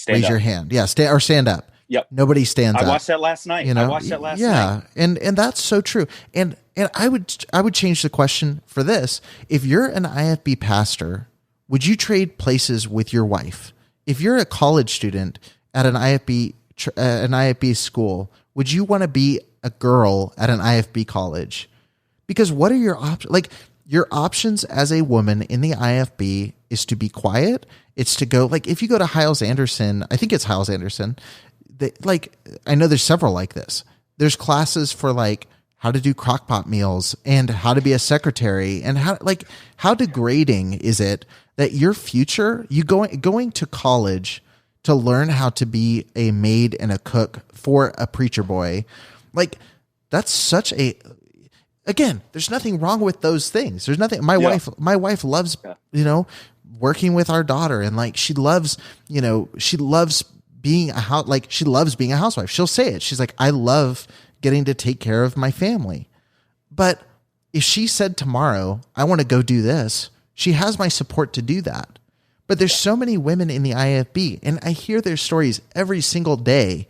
raise your hand. Yeah, stand up. Yep. Nobody stands up. I watched that last night. Yeah, and that's so true. And I would change the question for this. If you're an IFB pastor, would you trade places with your wife? If you're a college student at an IFB school, would you want to be a girl at an IFB college? Because what are your options? Like, your options as a woman in the IFB is to be quiet. It's to go, like, if you go to Hyles Anderson, I think it's Hyles Anderson. I know there's several like this. There's classes for like how to do crockpot meals and how to be a secretary, and how degrading is it that your future, you going to college to learn how to be a maid and a cook for a preacher boy. Like, that's such a, again, there's nothing wrong with those things. There's nothing. My wife loves, working with our daughter, and like, she loves being she loves being a housewife. She'll say it. She's like, I love getting to take care of my family. But if she said tomorrow, I want to go do this, she has my support to do that. But there's so many women in the IFB, and I hear their stories every single day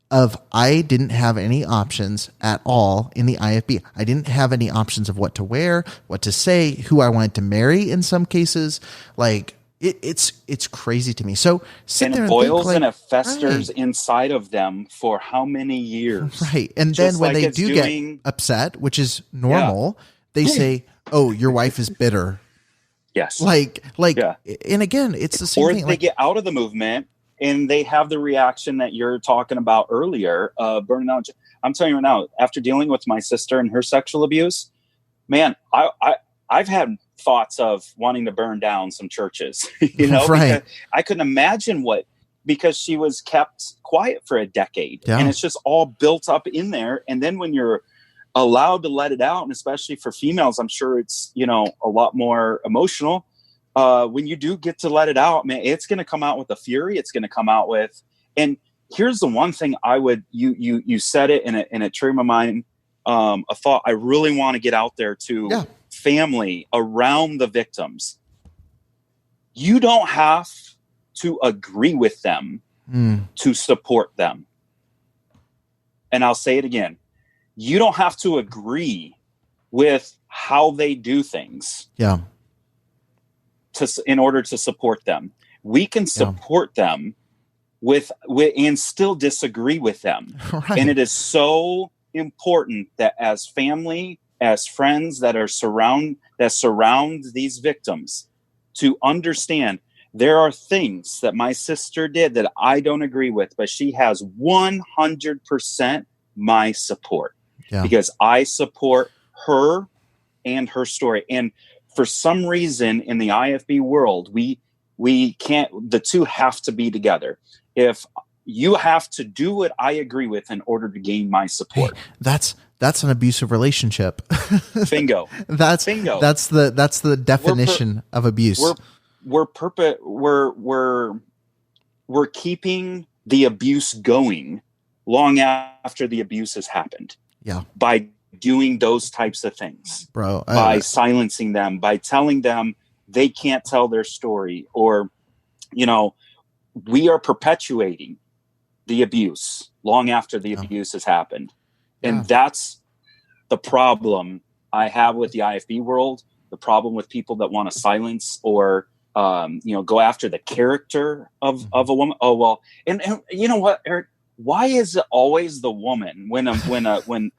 of, I didn't have any options at all in the IFB. I didn't have any options of what to wear, what to say, who I wanted to marry in some cases. Like, it's crazy to me. So sit there and boils think, like, and it festers inside of them for how many years? Right. And then when they do get upset, which is normal, they say, "Oh, your wife is bitter." Yes. And again, it's the same thing. Or they get out of the movement and they have the reaction that you're talking about earlier, burning out. I'm telling you right now, after dealing with my sister and her sexual abuse, man, I've had thoughts of wanting to burn down some churches, right. I couldn't imagine because she was kept quiet for a decade, and it's just all built up in there. And then when you're allowed to let it out, and especially for females, I'm sure it's, a lot more emotional. When you do get to let it out, man, it's going to come out with a fury. It's going to come out with, and here's the one thing you said it, and it triggered my mind. A thought I really want to get out there to family around the victims. You don't have to agree with them to support them. And I'll say it again. You don't have to agree with how they do things. Yeah. In order to support them. We can support them with and still disagree with them. Right. And it is so important that as family, as friends that surround these victims, to understand there are things that my sister did that I don't agree with, but she has 100% my support, because I support her and her story. And for some reason in the IFB world, we can't, the two have to be together. If you have to do what I agree with in order to gain my support. Hey, that's an abusive relationship. Bingo. That's Bingo. That's the definition of abuse. We're keeping the abuse going long after the abuse has happened. Yeah. By doing those types of things, bro, by silencing them, by telling them they can't tell their story, or, we are perpetuating the abuse long after the abuse has happened. And that's the problem I have with the IFB world, the problem with people that want to silence or, go after the character of a woman. Oh, well, and you know what, Eric, why is it always the woman when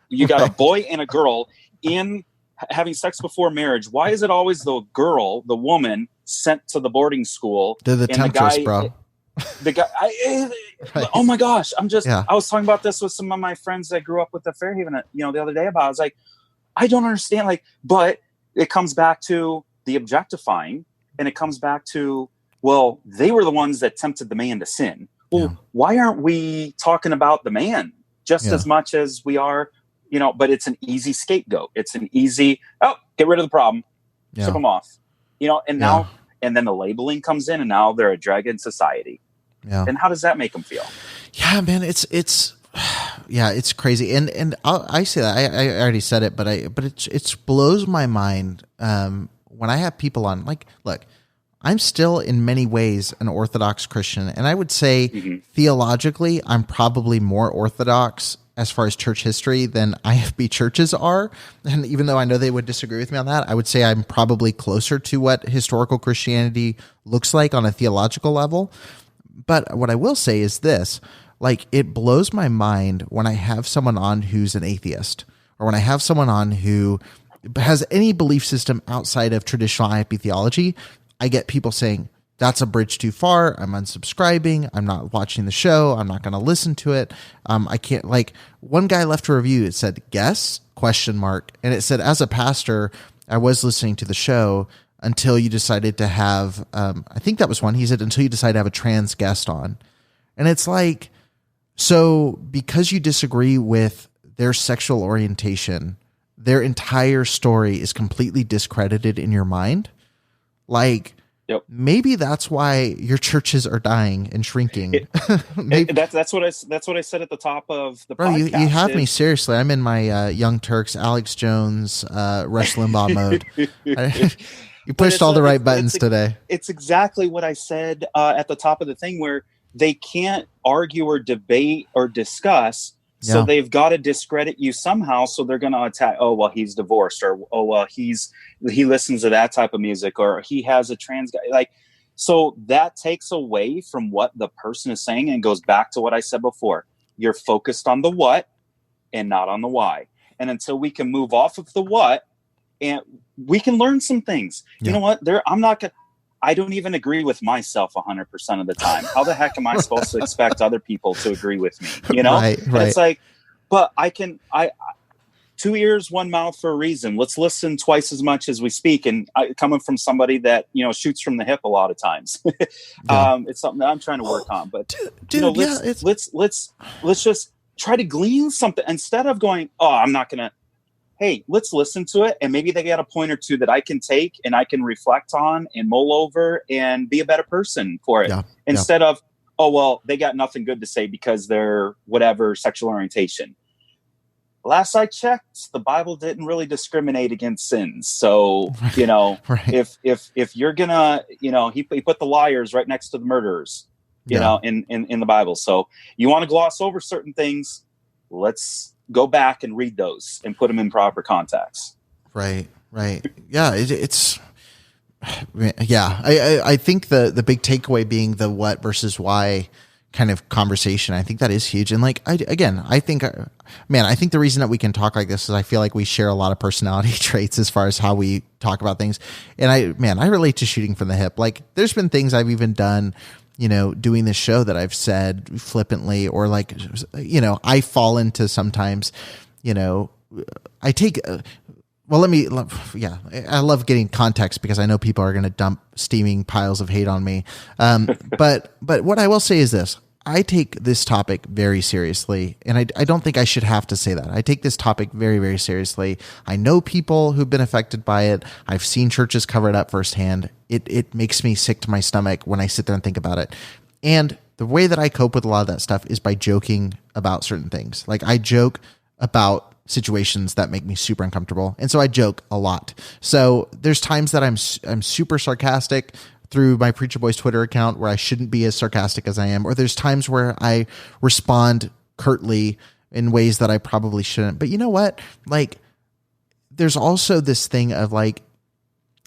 you got a boy and a girl in having sex before marriage? Why is it always the girl, the woman sent to the boarding school? They're the temptress, bro. The guy, Right. Oh my gosh, I was talking about this with some of my friends that grew up with the Fairhaven, the other day about, I was like, I don't understand, but it comes back to the objectifying, and it comes back to, well, they were the ones that tempted the man to sin. Well, why aren't we talking about the man just as much as we are, but it's an easy scapegoat. It's an easy, get rid of the problem, ship them off, and now, and then the labeling comes in, and now they're a drag in society. Yeah. And how does that make them feel? Yeah, man, it's crazy. And I say that I already said it, but it blows my mind. When I have people on, look, I'm still in many ways an Orthodox Christian. And I would say theologically, I'm probably more Orthodox as far as church history than IFB churches are. And even though I know they would disagree with me on that, I would say I'm probably closer to what historical Christianity looks like on a theological level. But what I will say is this, it blows my mind when I have someone on who's an atheist, or when I have someone on who has any belief system outside of traditional IFB theology. I get people saying, that's a bridge too far. I'm unsubscribing. I'm not watching the show. I'm not going to listen to it. I can't, one guy left a review. It said, guess, ? And it said, as a pastor, I was listening to the show until you decided to have, I think that was one. He said, until you decided to have a trans guest on. And it's so because you disagree with their sexual orientation, their entire story is completely discredited in your mind. Maybe that's why your churches are dying and shrinking. That's what I said at the top of the podcast. You have me seriously. I'm in my Young Turks, Alex Jones, Rush Limbaugh mode. You pushed all the right buttons today. It's exactly what I said at the top of the thing, where they can't argue or debate or discuss. So they've got to discredit you somehow. So they're going to attack. Oh, well, he's divorced, or oh, well, he listens to that type of music, or he has a trans guy. So that takes away from what the person is saying, and goes back to what I said before. You're focused on the what and not on the why. And until we can move off of the what, and we can learn some things. You know what? I don't even agree with myself 100% of the time. How the heck am I supposed to expect other people to agree with me? Right. It's but I 2 ears, 1 mouth for a reason. Let's listen twice as much as we speak. And coming from somebody that, shoots from the hip a lot of times, it's something that I'm trying to work on, but let's just try to glean something instead of going, oh, I'm not going to, hey, let's listen to it. And maybe they got a point or two that I can take and I can reflect on and mull over and be a better person for it. Instead of, oh, well, they got nothing good to say because they're whatever sexual orientation. Last I checked, the Bible didn't really discriminate against sins. So, if you're gonna, he put the liars right next to the murderers, in the Bible. So you want to gloss over certain things. Let's go back and read those and put them in proper context. Right. Yeah. I think the big takeaway being the what versus why kind of conversation. I think that is huge. And I think the reason that we can talk like this is I feel like we share a lot of personality traits as far as how we talk about things. And I relate to shooting from the hip. There's been things I've even done, doing this show that I've said flippantly, or I fall into sometimes, I take, I love getting context because I know people are going to dump steaming piles of hate on me. But what I will say is this, I take this topic very seriously, and I don't think I should have to say that. I take this topic very, very seriously. I know people who've been affected by it. I've seen churches cover it up firsthand. It makes me sick to my stomach when I sit there and think about it. And the way that I cope with a lot of that stuff is by joking about certain things. Like I joke about situations that make me super uncomfortable, and so I joke a lot. So there's times that I'm super sarcastic through my Preacher Boys Twitter account where I shouldn't be as sarcastic as I am, or there's times where I respond curtly in ways that I probably shouldn't. But you know what? Like, there's also this thing of like,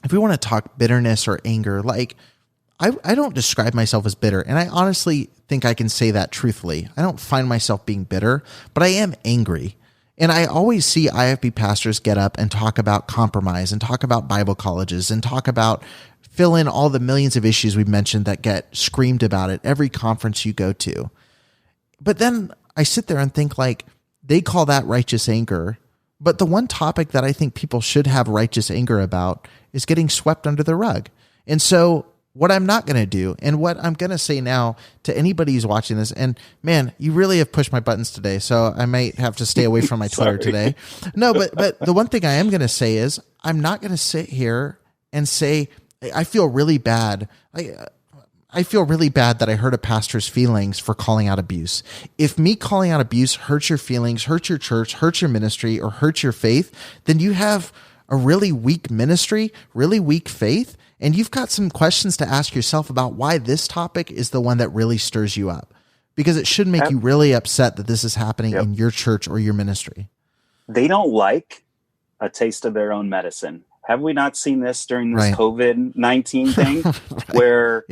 if we want to talk bitterness or anger, like I don't describe myself as bitter, and I honestly think I can say that truthfully. I don't find myself being bitter, but I am angry. And I always see IFB pastors get up and talk about compromise and talk about Bible colleges and talk about fill in all the millions of issues we've mentioned that get screamed about at every conference you go to. But then I sit there and think like they call that righteous anger. But the one topic that I think people should have righteous anger about is getting swept under the rug. And so what I'm not going to do, and what I'm going to say now to anybody who's watching this, and man, you really have pushed my buttons today, so I might have to stay away from my Twitter today. No, but the one thing I am going to say is I'm not going to sit here and say, I feel really bad. I feel really bad that I hurt a pastor's feelings for calling out abuse. If me calling out abuse hurts your feelings, hurts your church, hurts your ministry, or hurts your faith, then you have a really weak ministry, really weak faith, and you've got some questions to ask yourself about why this topic is the one that really stirs you up. Because it should make you really upset that this is happening in your church or your ministry. They don't like a taste of their own medicine. Have we not seen this during this COVID-19 thing where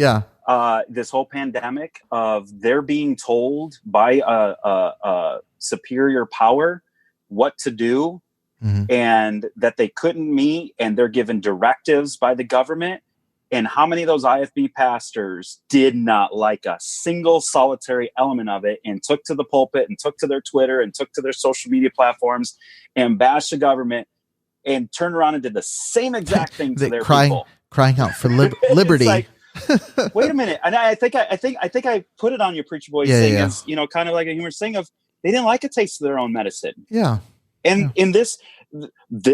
this whole pandemic of they're being told by a superior power what to do, and that they couldn't meet, and they're given directives by the government? And how many of those IFB pastors did not like a single solitary element of it and took to the pulpit and took to their Twitter and took to their social media platforms and bashed the government and turned around and did the same exact thing to their people? Crying out for liberty. Like, wait a minute. And I think I put it on your Preacher Boys thing as, kind of like a humorous thing of they didn't like a taste of their own medicine. Yeah. And in this,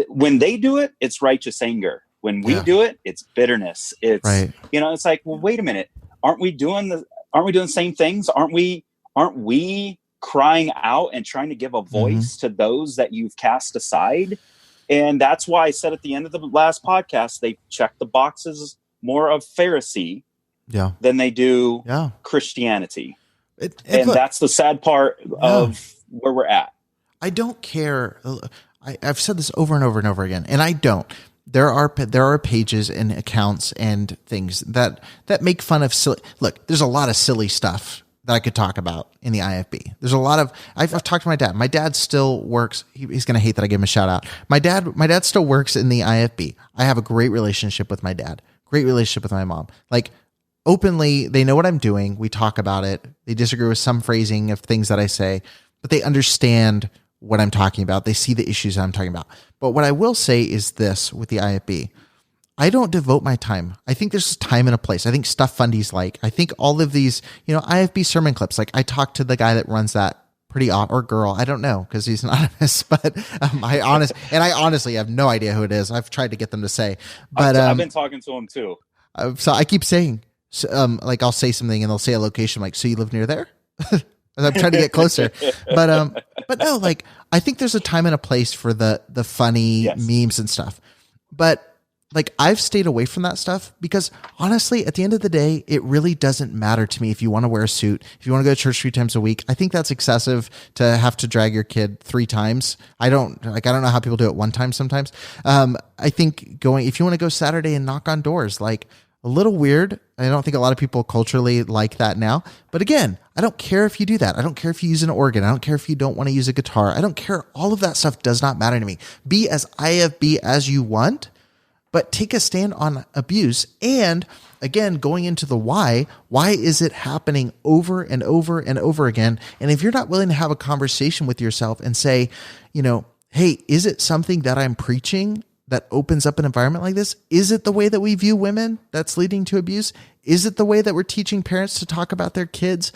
when they do it, it's righteous anger. When we do it, it's bitterness. It's it's like, well, wait a minute. Aren't we doing the same things? Aren't we crying out and trying to give a voice to those that you've cast aside? And that's why I said at the end of the last podcast, they check the boxes more of Pharisee than they do Christianity. And that's the sad part of where we're at. I don't care. I've said this over and over and over again, and I don't. There are pages and accounts and things that make fun of silly. Look, there's a lot of silly stuff that I could talk about in the IFB. There's a lot of. I've talked to my dad. My dad still works. He's going to hate that I give him a shout out. My dad still works in the IFB. I have a great relationship with my dad. Great relationship with my mom. Like openly, they know what I'm doing. We talk about it. They disagree with some phrasing of things that I say, but they understand what I'm talking about. They see the issues I'm talking about. But what I will say is this with the IFB, I don't devote my time. I think there's a time and a place. I think Stuff Fundy's I think all of these, IFB sermon clips, like I talked to the guy that runs that or girl. I don't know because he's anonymous, but I honestly have no idea who it is. I've tried to get them to say, but I've been talking to him too. So I keep saying, I'll say something and they'll say a location. Like, so you live near there? I'm trying to get closer, but no, I think there's a time and a place for the funny memes and stuff, but I've stayed away from that stuff because honestly, at the end of the day, it really doesn't matter to me if you want to wear a suit, if you want to go to church 3 times a week. I think that's excessive to have to drag your kid 3 times. I don't know how people do it 1 time sometimes. I think if you want to go Saturday and knock on doors, a little weird. I don't think a lot of people culturally like that now. But again, I don't care if you do that. I don't care if you use an organ. I don't care if you don't want to use a guitar. I don't care. All of that stuff does not matter to me. Be as IFB as you want, but take a stand on abuse. And again, going into the why is it happening over and over and over again? And if you're not willing to have a conversation with yourself and say, hey, is it something that I'm preaching that opens up an environment like this? Is it the way that we view women that's leading to abuse? Is it the way that we're teaching parents to talk about their kids?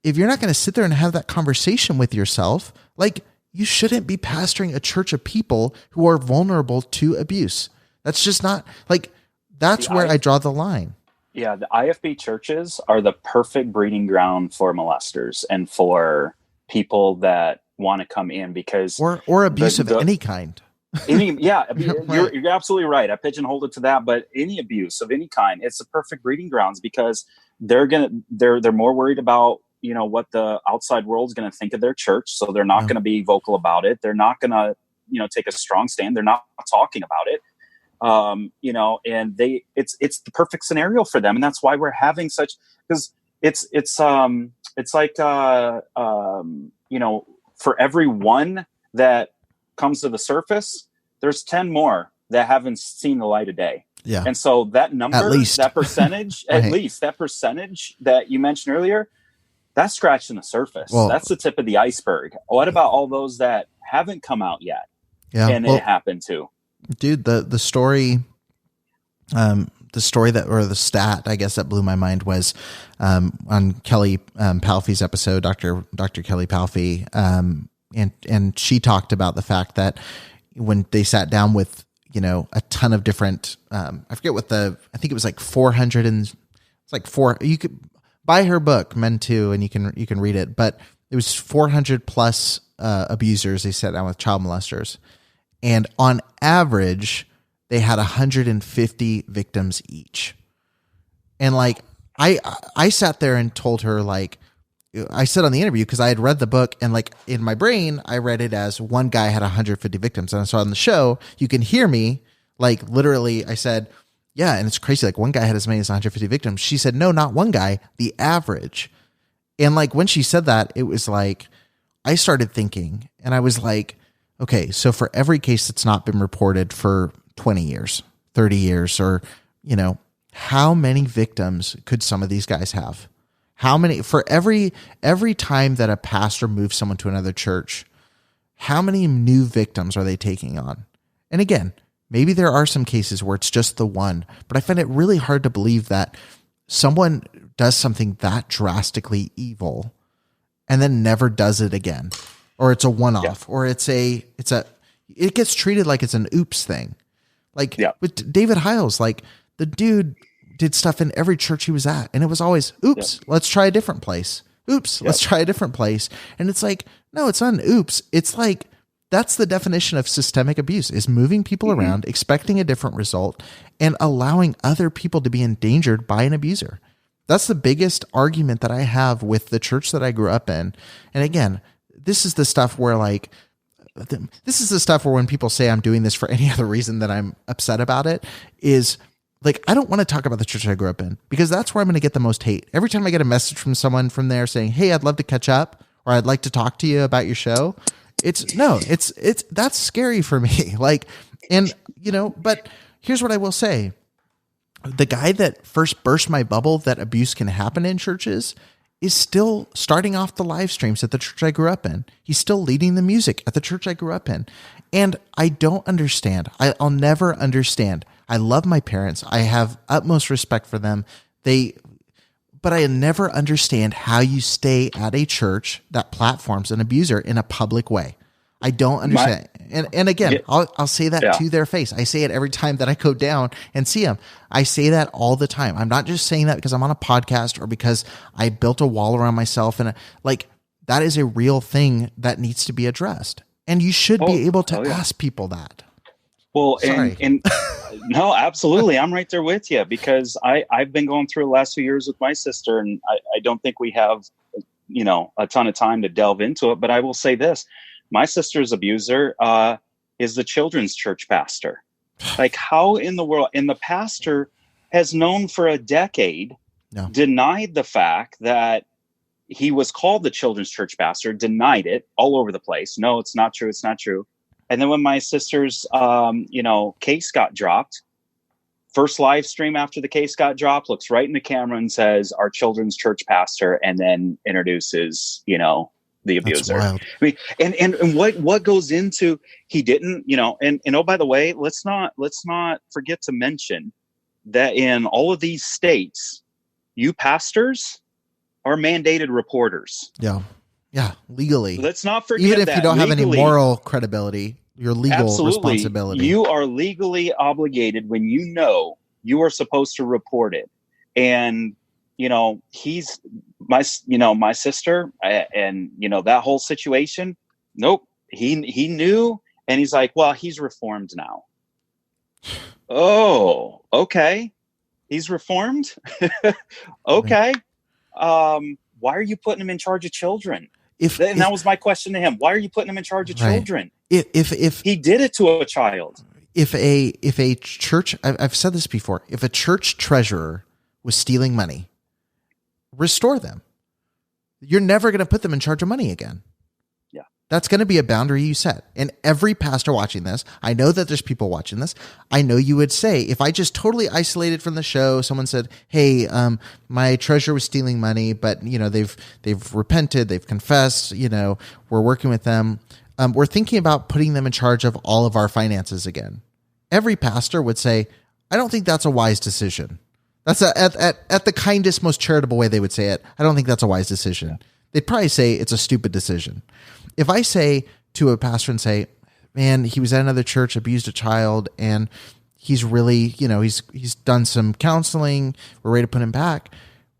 if you're not going to sit there and have that conversation with yourself, like, you shouldn't be pastoring a church of people who are vulnerable to abuse. That's just not, like, that's where I draw the line. Yeah, the IFB churches are the perfect breeding ground for molesters and for people that want to come in, because or abuse of any kind. You're absolutely right. I pigeonholed it to that, but any abuse of any kind, it's the perfect breeding grounds, because they're more worried about, you know, what the outside world's going to think of their church. So they're not going to be vocal about it. They're not going to, you know, take a strong stand. They're not talking about it. You know, and it's the perfect scenario for them. And that's why we're having such, because it's like, you know, for every one that comes to the surface, there's 10 more that haven't seen the light of day. Yeah. And so that number, that percentage, right. at least that percentage that you mentioned earlier, that's scratching the surface. Well, that's the tip of the iceberg. What about all those that haven't come out yet? Yeah. And it happened too. Dude, the story that, or the stat, I guess, that blew my mind was on Kelly Palfy's episode, Dr. Kelly Palfy, and she talked about the fact that when they sat down with, you know, a ton of different, I forget what I think it was like 400 and it's like you could buy her book, Men Too, and you can read it, but it was 400 plus abusers they sat down with, child molesters. And on average, they had 150 victims each. And like, I sat there and told her, like, I said on the interview, because I had read the book, and like in my brain, I read it as one guy had 150 victims. And so on the show, you can hear me, like, literally, I said, yeah, and it's crazy. Like, one guy had as many as 150 victims. She said, no, not one guy, the average. And like, when she said that, it was like, I started thinking, and I was like, okay, so for every case that's not been reported for 20 years, 30 years, or, you know, how many victims could some of these guys have? How many, for every time that a pastor moves someone to another church, how many new victims are they taking on? And again, maybe there are some cases where it's just the one, but I find it really hard to believe that someone does something that drastically evil and then never does it again. Or it's a one-off, or it gets treated like it's an oops thing. Like with David Hiles, like, the dude did stuff in every church he was at, and it was always, oops, let's try a different place. Oops, let's try a different place. And it's like, no, it's not an oops. It's like, that's the definition of systemic abuse, is moving people around, expecting a different result, and allowing other people to be endangered by an abuser. That's the biggest argument that I have with the church that I grew up in. And again, this is the stuff where, like, when people say I'm doing this for any other reason that I'm upset about it, is like, I don't want to talk about the church I grew up in, because that's where I'm going to get the most hate. Every time I get a message from someone from there saying, hey, I'd love to catch up, or I'd like to talk to you about your show, that's scary for me. Like, and you know, but here's what I will say. The guy that first burst my bubble that abuse can happen in churches is still starting off the live streams at the church I grew up in. He's still leading the music at the church I grew up in. And I don't understand. I'll never understand. I love my parents. I have utmost respect for them. But I never understand how you stay at a church that platforms an abuser in a public way. I don't understand. And again, I'll say that to their face. I say it every time that I go down and see them. I say that all the time. I'm not just saying that because I'm on a podcast or because I built a wall around myself. And like, that is a real thing that needs to be addressed. And you should be able to ask people that. Well, and no, absolutely. I'm right there with you, because I've been going through the last few years with my sister, and I don't think we have, you know, a ton of time to delve into it. But I will say this. My sister's abuser is the children's church pastor. Like, how in the world? And the pastor has known for a decade, denied the fact that he was called the children's church pastor, denied it all over the place. No, it's not true. It's not true. And then when my sister's, case got dropped, first live stream after the case got dropped, looks right in the camera and says, our children's church pastor, and then introduces, the abuser. I mean, and what goes into, he didn't, and oh, by the way, let's not forget to mention that in all of these states, you pastors are mandated reporters. Yeah. Yeah. Legally. Let's not forget even if that you don't have any legally, moral credibility, your legal responsibility. You are legally obligated when you know you are supposed to report it. And, he's my sister and, that whole situation. Nope. He knew. And he's like, well, he's reformed now. Oh, okay. He's reformed. Okay. Why are you putting him in charge of children? That was my question to him. Why are you putting him in charge of children? If he did it to a child, if a church, I've said this before, if a church treasurer was stealing money, restore them. You're never going to put them in charge of money again. Yeah. That's going to be a boundary you set. And every pastor watching this, I know that there's people watching this. I know you would say, if I just totally isolated from the show, someone said, hey, my treasurer was stealing money, but they've repented, they've confessed, we're working with them. We're thinking about putting them in charge of all of our finances again. Every pastor would say, I don't think that's a wise decision. That's at the kindest, most charitable way they would say it. I don't think that's a wise decision. They'd probably say it's a stupid decision. If I say to a pastor and say, man, he was at another church, abused a child, and he's really, he's done some counseling, we're ready to put him back.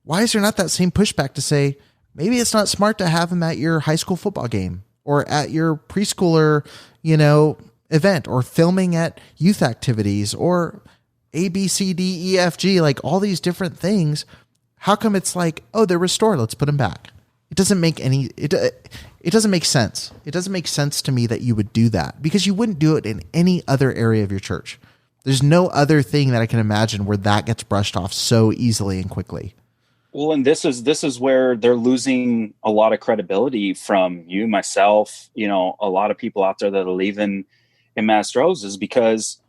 Why is there not that same pushback to say, maybe it's not smart to have him at your high school football game or at your preschooler, event, or filming at youth activities, or A, B, C, D, E, F, G, like all these different things. How come it's like, oh, they're restored, let's put them back? It doesn't make it doesn't make sense. It doesn't make sense to me that you would do that, because you wouldn't do it in any other area of your church. There's no other thing that I can imagine where that gets brushed off so easily and quickly. Well, and this is where they're losing a lot of credibility from you, myself, a lot of people out there that are leaving in mass droves, is because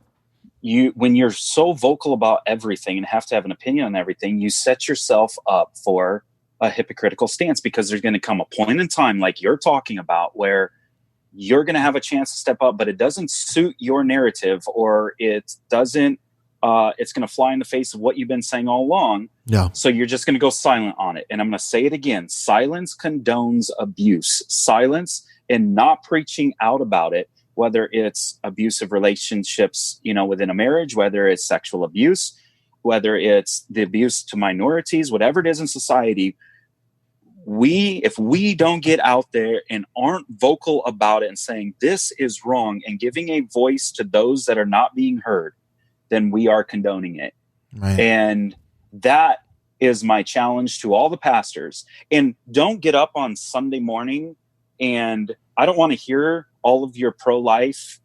when you're so vocal about everything and have to have an opinion on everything, you set yourself up for a hypocritical stance, because there's going to come a point in time, like you're talking about, where you're going to have a chance to step up, but it doesn't suit your narrative, or it doesn't, it's going to fly in the face of what you've been saying all along. Yeah. So you're just going to go silent on it. And I'm going to say it again. Silence condones abuse. Silence and not preaching out about it, whether it's abusive relationships, within a marriage, whether it's sexual abuse, whether it's the abuse to minorities, whatever it is in society, if we don't get out there and aren't vocal about it and saying this is wrong and giving a voice to those that are not being heard, then we are condoning it. Right. And that is my challenge to all the pastors. And don't get up on Sunday morning, and I don't want to hear all of your pro-life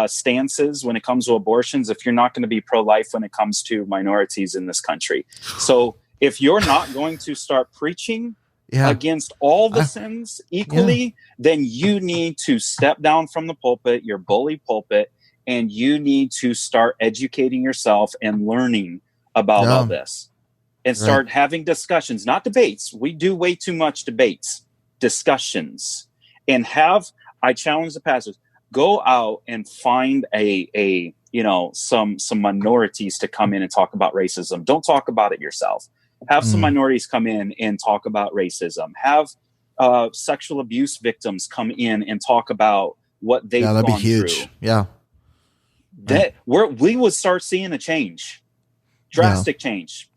stances when it comes to abortions if you're not going to be pro-life when it comes to minorities in this country. So if you're not going to start preaching against all the sins equally, then you need to step down from the pulpit, your bully pulpit, and you need to start educating yourself and learning about all this, and start having discussions, not debates. We do way too much debates, discussions, and I challenge the pastors, go out and find some minorities to come in and talk about racism. Don't talk about it yourself. Have some minorities come in and talk about racism. Have sexual abuse victims come in and talk about what they've gone through. That'd be huge. Yeah. We would start seeing a change, drastic change.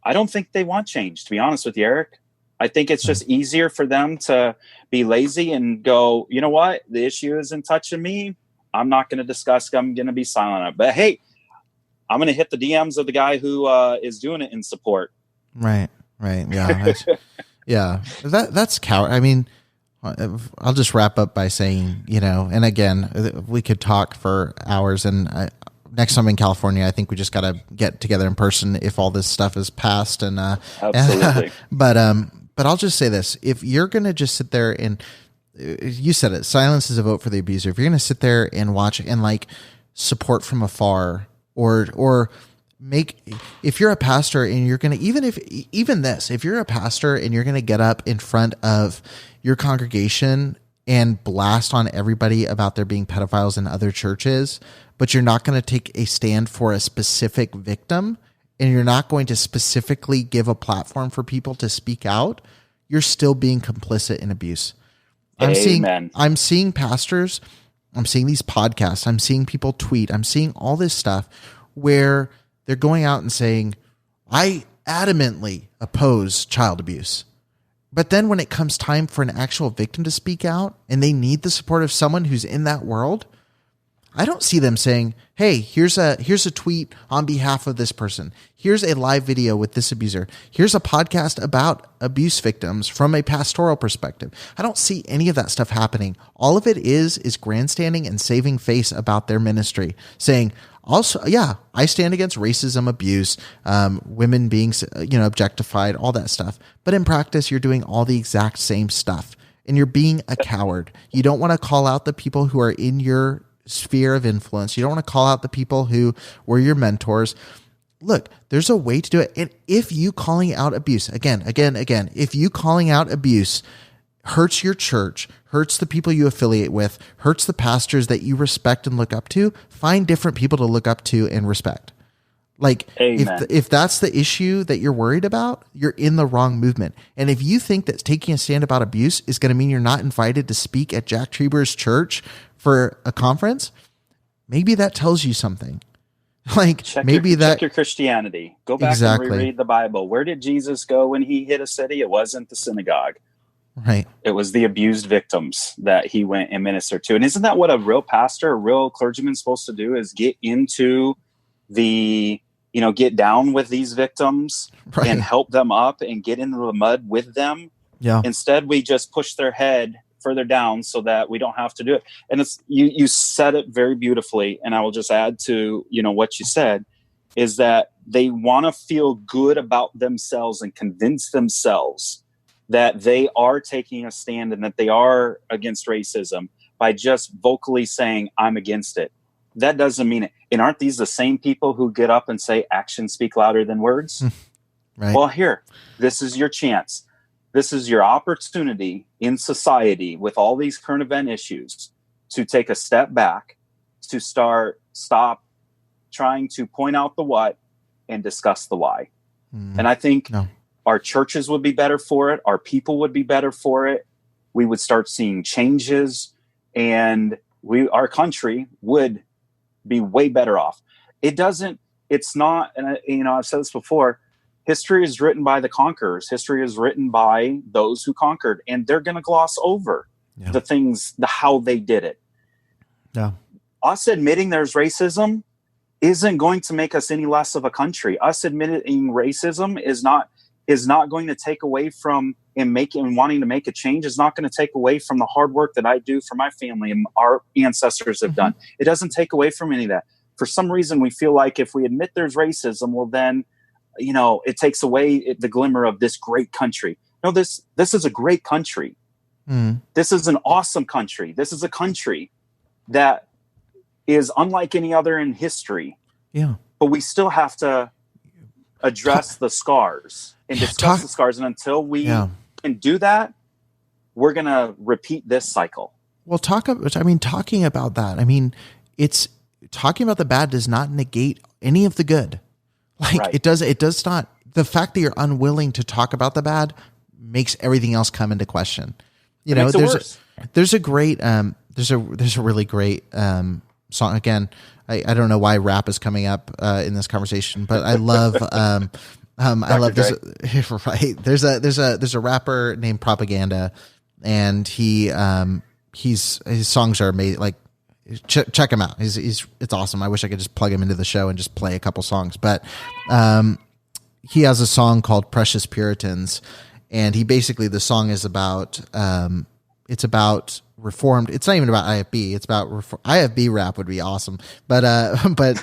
I don't think they want change, to be honest with you, Eric. I think it's just easier for them to be lazy and go, you know what? The issue isn't touching me. I'm not going to discuss. I'm going to be silent on it. But hey, I'm going to hit the DMs of the guy who is doing it in support. Right. Yeah. Yeah. That's coward. I mean, I'll just wrap up by saying, and again, we could talk for hours, and next time in California, I think we just got to get together in person if all this stuff is passed. And absolutely. But I'll just say this: if you're going to just sit there and you said it, silence is a vote for the abuser. If you're going to sit there and watch and support from afar, or if you're a pastor and you're going to, if you're a pastor and you're going to get up in front of your congregation and blast on everybody about there being pedophiles in other churches, but you're not going to take a stand for a specific victim, and you're not going to specifically give a platform for people to speak out, you're still being complicit in abuse. I'm seeing pastors, I'm seeing these podcasts, I'm seeing people tweet, I'm seeing all this stuff where they're going out and saying, I adamantly oppose child abuse. But then when it comes time for an actual victim to speak out and they need the support of someone who's in that world, I don't see them saying, hey, here's a tweet on behalf of this person. Here's a live video with this abuser. Here's a podcast about abuse victims from a pastoral perspective. I don't see any of that stuff happening. All of it is grandstanding and saving face about their ministry, saying, also, yeah, I stand against racism, abuse, women being, objectified, all that stuff. But in practice, you're doing all the exact same stuff, and you're being a coward. You don't want to call out the people who are in your sphere of influence. You don't want to call out the people who were your mentors. Look, there's a way to do it. And if you calling out abuse, again, if you calling out abuse hurts your church, hurts the people you affiliate with, hurts the pastors that you respect and look up to, find different people to look up to and respect. Like, if that's the issue that you're worried about, you're in the wrong movement. And if you think that taking a stand about abuse is going to mean you're not invited to speak at Jack Treber's church for a conference, maybe that tells you something. Like, check your Christianity. Go back and reread the Bible. Where did Jesus go when he hit a city? It wasn't the synagogue. Right. It was the abused victims that he went and ministered to. And isn't that what a real pastor, a real clergyman is supposed to do, is get into get down with these victims and help them up and get into the mud with them. Yeah. Instead, we just push their head further down so that we don't have to do it. And it's, you said it very beautifully. And I will just add to, what you said, is that they want to feel good about themselves and convince themselves that they are taking a stand and that they are against racism by just vocally saying, I'm against it. That doesn't mean it. And aren't these the same people who get up and say actions speak louder than words? Right. Well, here, this is your chance. This is your opportunity in society with all these current event issues to take a step back, to stop trying to point out the what and discuss the why. And I think our churches would be better for it. Our people would be better for it. We would start seeing changes, and our country would be way better off. It's not, and I've said this before, history is written by the conquerors. History is written by those who conquered, and they're going to gloss over the things, how they did it. Yeah. Us admitting there's racism isn't going to make us any less of a country. Us admitting racism is not going to take away from wanting to make a change, is not going to take away from the hard work that I do for my family and our ancestors have done. It doesn't take away from any of that. For some reason, we feel like if we admit there's racism, well, then, it takes away the glimmer of this great country. No, this is a great country. This is an awesome country. This is a country that is unlike any other in history. Yeah. But we still have to address the scars and discuss the scars. And until we can do that, we're going to repeat this cycle. Well, talking about that, it's talking about the bad does not negate any of the good. It does not. The fact that you're unwilling to talk about the bad makes everything else come into question. There's a really great song. Again, I don't know why rap is coming up in this conversation, but I love I love this. Right. There's a rapper named Propaganda, and his songs are amazing. Like, check him out. It's awesome. I wish I could just plug him into the show and just play a couple songs, but he has a song called Precious Puritans, and the song is about it's about reformed. It's not even about IFB. It's about IFB rap would be awesome, but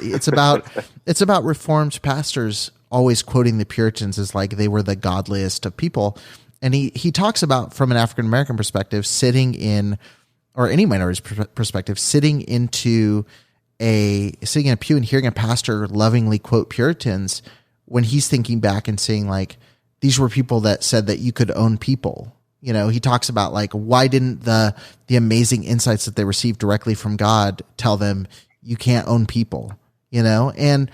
it's about reformed pastors always quoting the Puritans as like they were the godliest of people, and he talks about, from an African American perspective, or any minority's perspective, sitting in a pew and hearing a pastor lovingly quote Puritans when he's thinking back and saying, like, these were people that said that you could own people. He talks about, like, why didn't the amazing insights that they received directly from God tell them you can't own people, and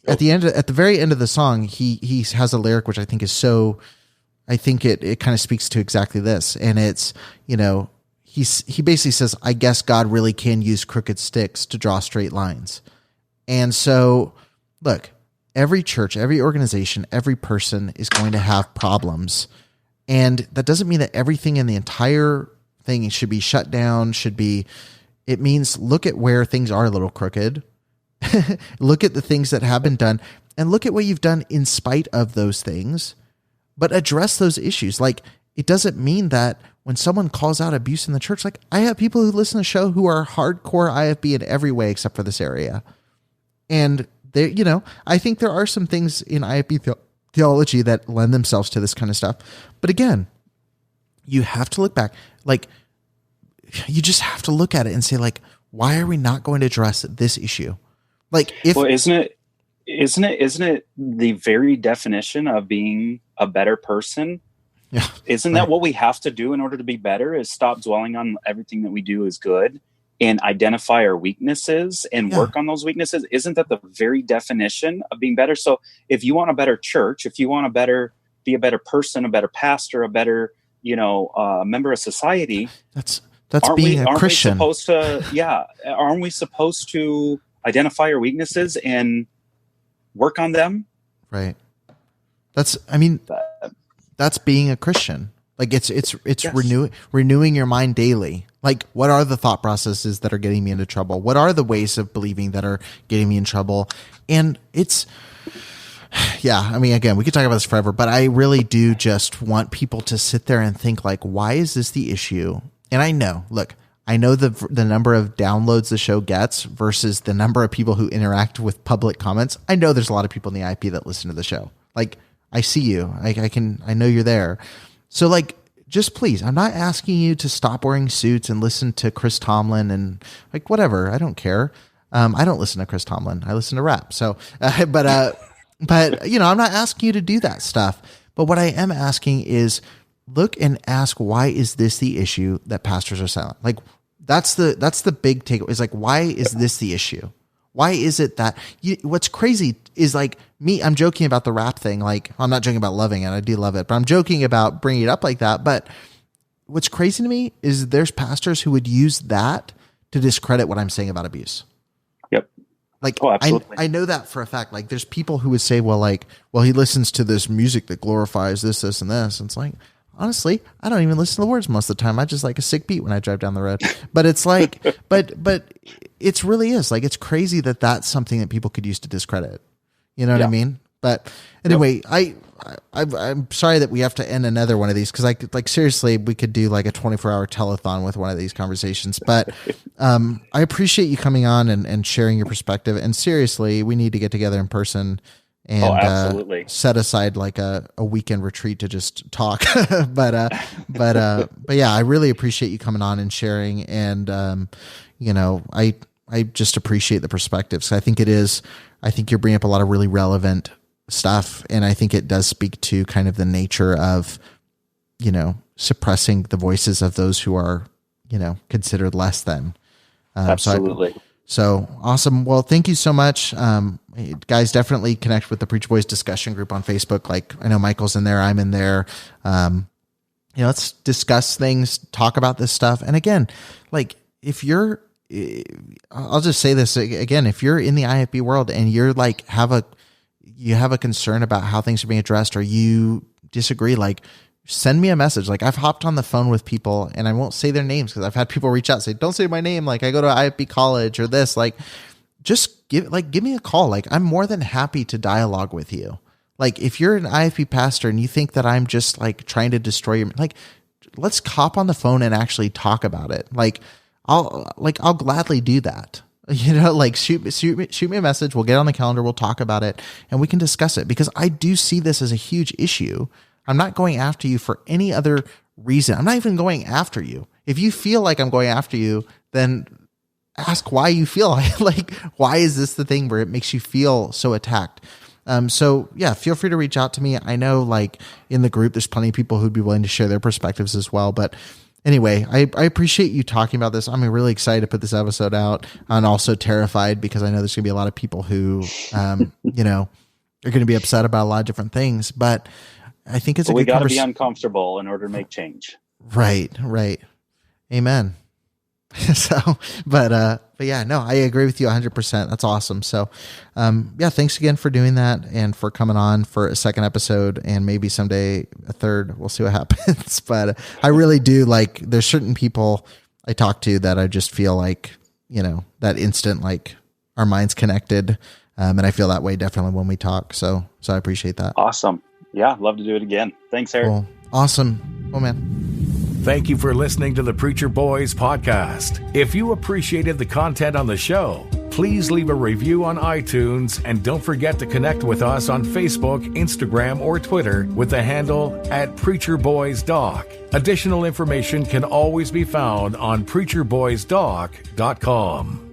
at the very end of the song, he has a lyric which I think is so. I think it kind of speaks to exactly this, and it's, you know, he basically says, I guess God really can use crooked sticks to draw straight lines. And so, look, every church, every organization, every person is going to have problems, and that doesn't mean that everything in the entire thing should be shut down. It means look at where things are a little crooked, look at the things that have been done, and look at what you've done in spite of those things. But address those issues. Like, it doesn't mean that when someone calls out abuse in the church, like, I have people who listen to the show who are hardcore IFB in every way except for this area. And they, you know, I think there are some things in IFB theology that lend themselves to this kind of stuff. But again, you have to look back. Like, you just have to look at it and say, like, why are we not going to address this issue? Like, isn't it the very definition of being a better person? Yeah. Isn't that what we have to do in order to be better, is stop dwelling on everything that we do is good and identify our weaknesses and work on those weaknesses? Isn't that the very definition of being better? So if you want a better church, if you want be a better person, a better pastor, a better, member of society, that's being a Christian. Aren't we supposed to identify our weaknesses and work on them? Right. That's being a Christian. Like, it's yes. renewing your mind daily. Like, what are the thought processes that are getting me into trouble? What are the ways of believing that are getting me in trouble? And again, we could talk about this forever, but I really do just want people to sit there and think, like, why is this the issue? And I know the number of downloads the show gets versus the number of people who interact with public comments. I know there's a lot of people in the IP that listen to the show. Like, I see you. I know you're there. So, like, just please, I'm not asking you to stop wearing suits and listen to Chris Tomlin and, like, whatever. I don't care. I don't listen to Chris Tomlin. I listen to rap. So, but I'm not asking you to do that stuff. But what I am asking is look and ask, why is this the issue that pastors are silent? Like, that's the big takeaway. Is like, why is this the issue? Why is it that what's crazy is, like, me, I'm joking about the rap thing. Like, I'm not joking about loving it. I do love it, but I'm joking about bringing it up like that. But what's crazy to me is there's pastors who would use that to discredit what I'm saying about abuse. Yep. Like, absolutely. I know that for a fact. Like, there's people who would say, well, he listens to this music that glorifies this, this, and this. And it's like, honestly, I don't even listen to the words most of the time. I just like a sick beat when I drive down the road. But it's like, but it really is, like, it's crazy that that's something that people could use to discredit. You know what I mean? But anyway, I'm sorry that we have to end another one of these, because seriously, we could do like a 24-hour telethon with one of these conversations. But I appreciate you coming on and sharing your perspective. And seriously, we need to get together in person and set aside like a weekend retreat to just talk. but yeah, I really appreciate you coming on and sharing. And I just appreciate the perspectives. I think you're bringing up a lot of really relevant stuff. And I think it does speak to kind of the nature of, suppressing the voices of those who are, considered less than. Absolutely. So awesome. Well, thank you so much. Guys, definitely connect with the Preacher Boys discussion group on Facebook. Like, I know Michael's in there. I'm in there. Let's discuss things, talk about this stuff. And again, like, I'll just say this again, if you're in the IFB world and you're like, you have a concern about how things are being addressed, or you disagree, like, send me a message. Like, I've hopped on the phone with people, and I won't say their names because I've had people reach out and say, don't say my name. Like, I go to IFB college or this, like, just give me a call. Like, I'm more than happy to dialogue with you. Like, if you're an IFB pastor and you think that I'm just like trying to destroy your, like, let's hop on the phone and actually talk about it. Like, I'll gladly do that. Like, shoot me a message. We'll get on the calendar. We'll talk about it and we can discuss it, because I do see this as a huge issue. I'm not going after you for any other reason. I'm not even going after you. If you feel like I'm going after you, then ask why you feel like, why is this the thing where it makes you feel so attacked? So yeah, feel free to reach out to me. I know, like, in the group, there's plenty of people who'd be willing to share their perspectives as well, but anyway, I appreciate you talking about this. I'm really excited to put this episode out, and also terrified because I know there's going to be a lot of people who, you know, are going to be upset about a lot of different things. But I think it's a good we got to be uncomfortable in order to make change. Right. Amen. So, but yeah, no, I agree with you 100%. That's awesome. So, yeah, thanks again for doing that and for coming on for a second episode and maybe someday a third. We'll see what happens. But I really do like, there's certain people I talk to that I just feel like, you know, that instant, like our minds connected. And I feel that way definitely when we talk. So I appreciate that. Awesome. Yeah. Love to do it again. Thanks, Eric. Cool. Awesome. Oh man. Thank you for listening to the Preacher Boys podcast. If you appreciated the content on the show, please leave a review on iTunes and don't forget to connect with us on Facebook, Instagram, or Twitter with the handle @PreacherBoysDoc. Additional information can always be found on PreacherBoysDoc.com.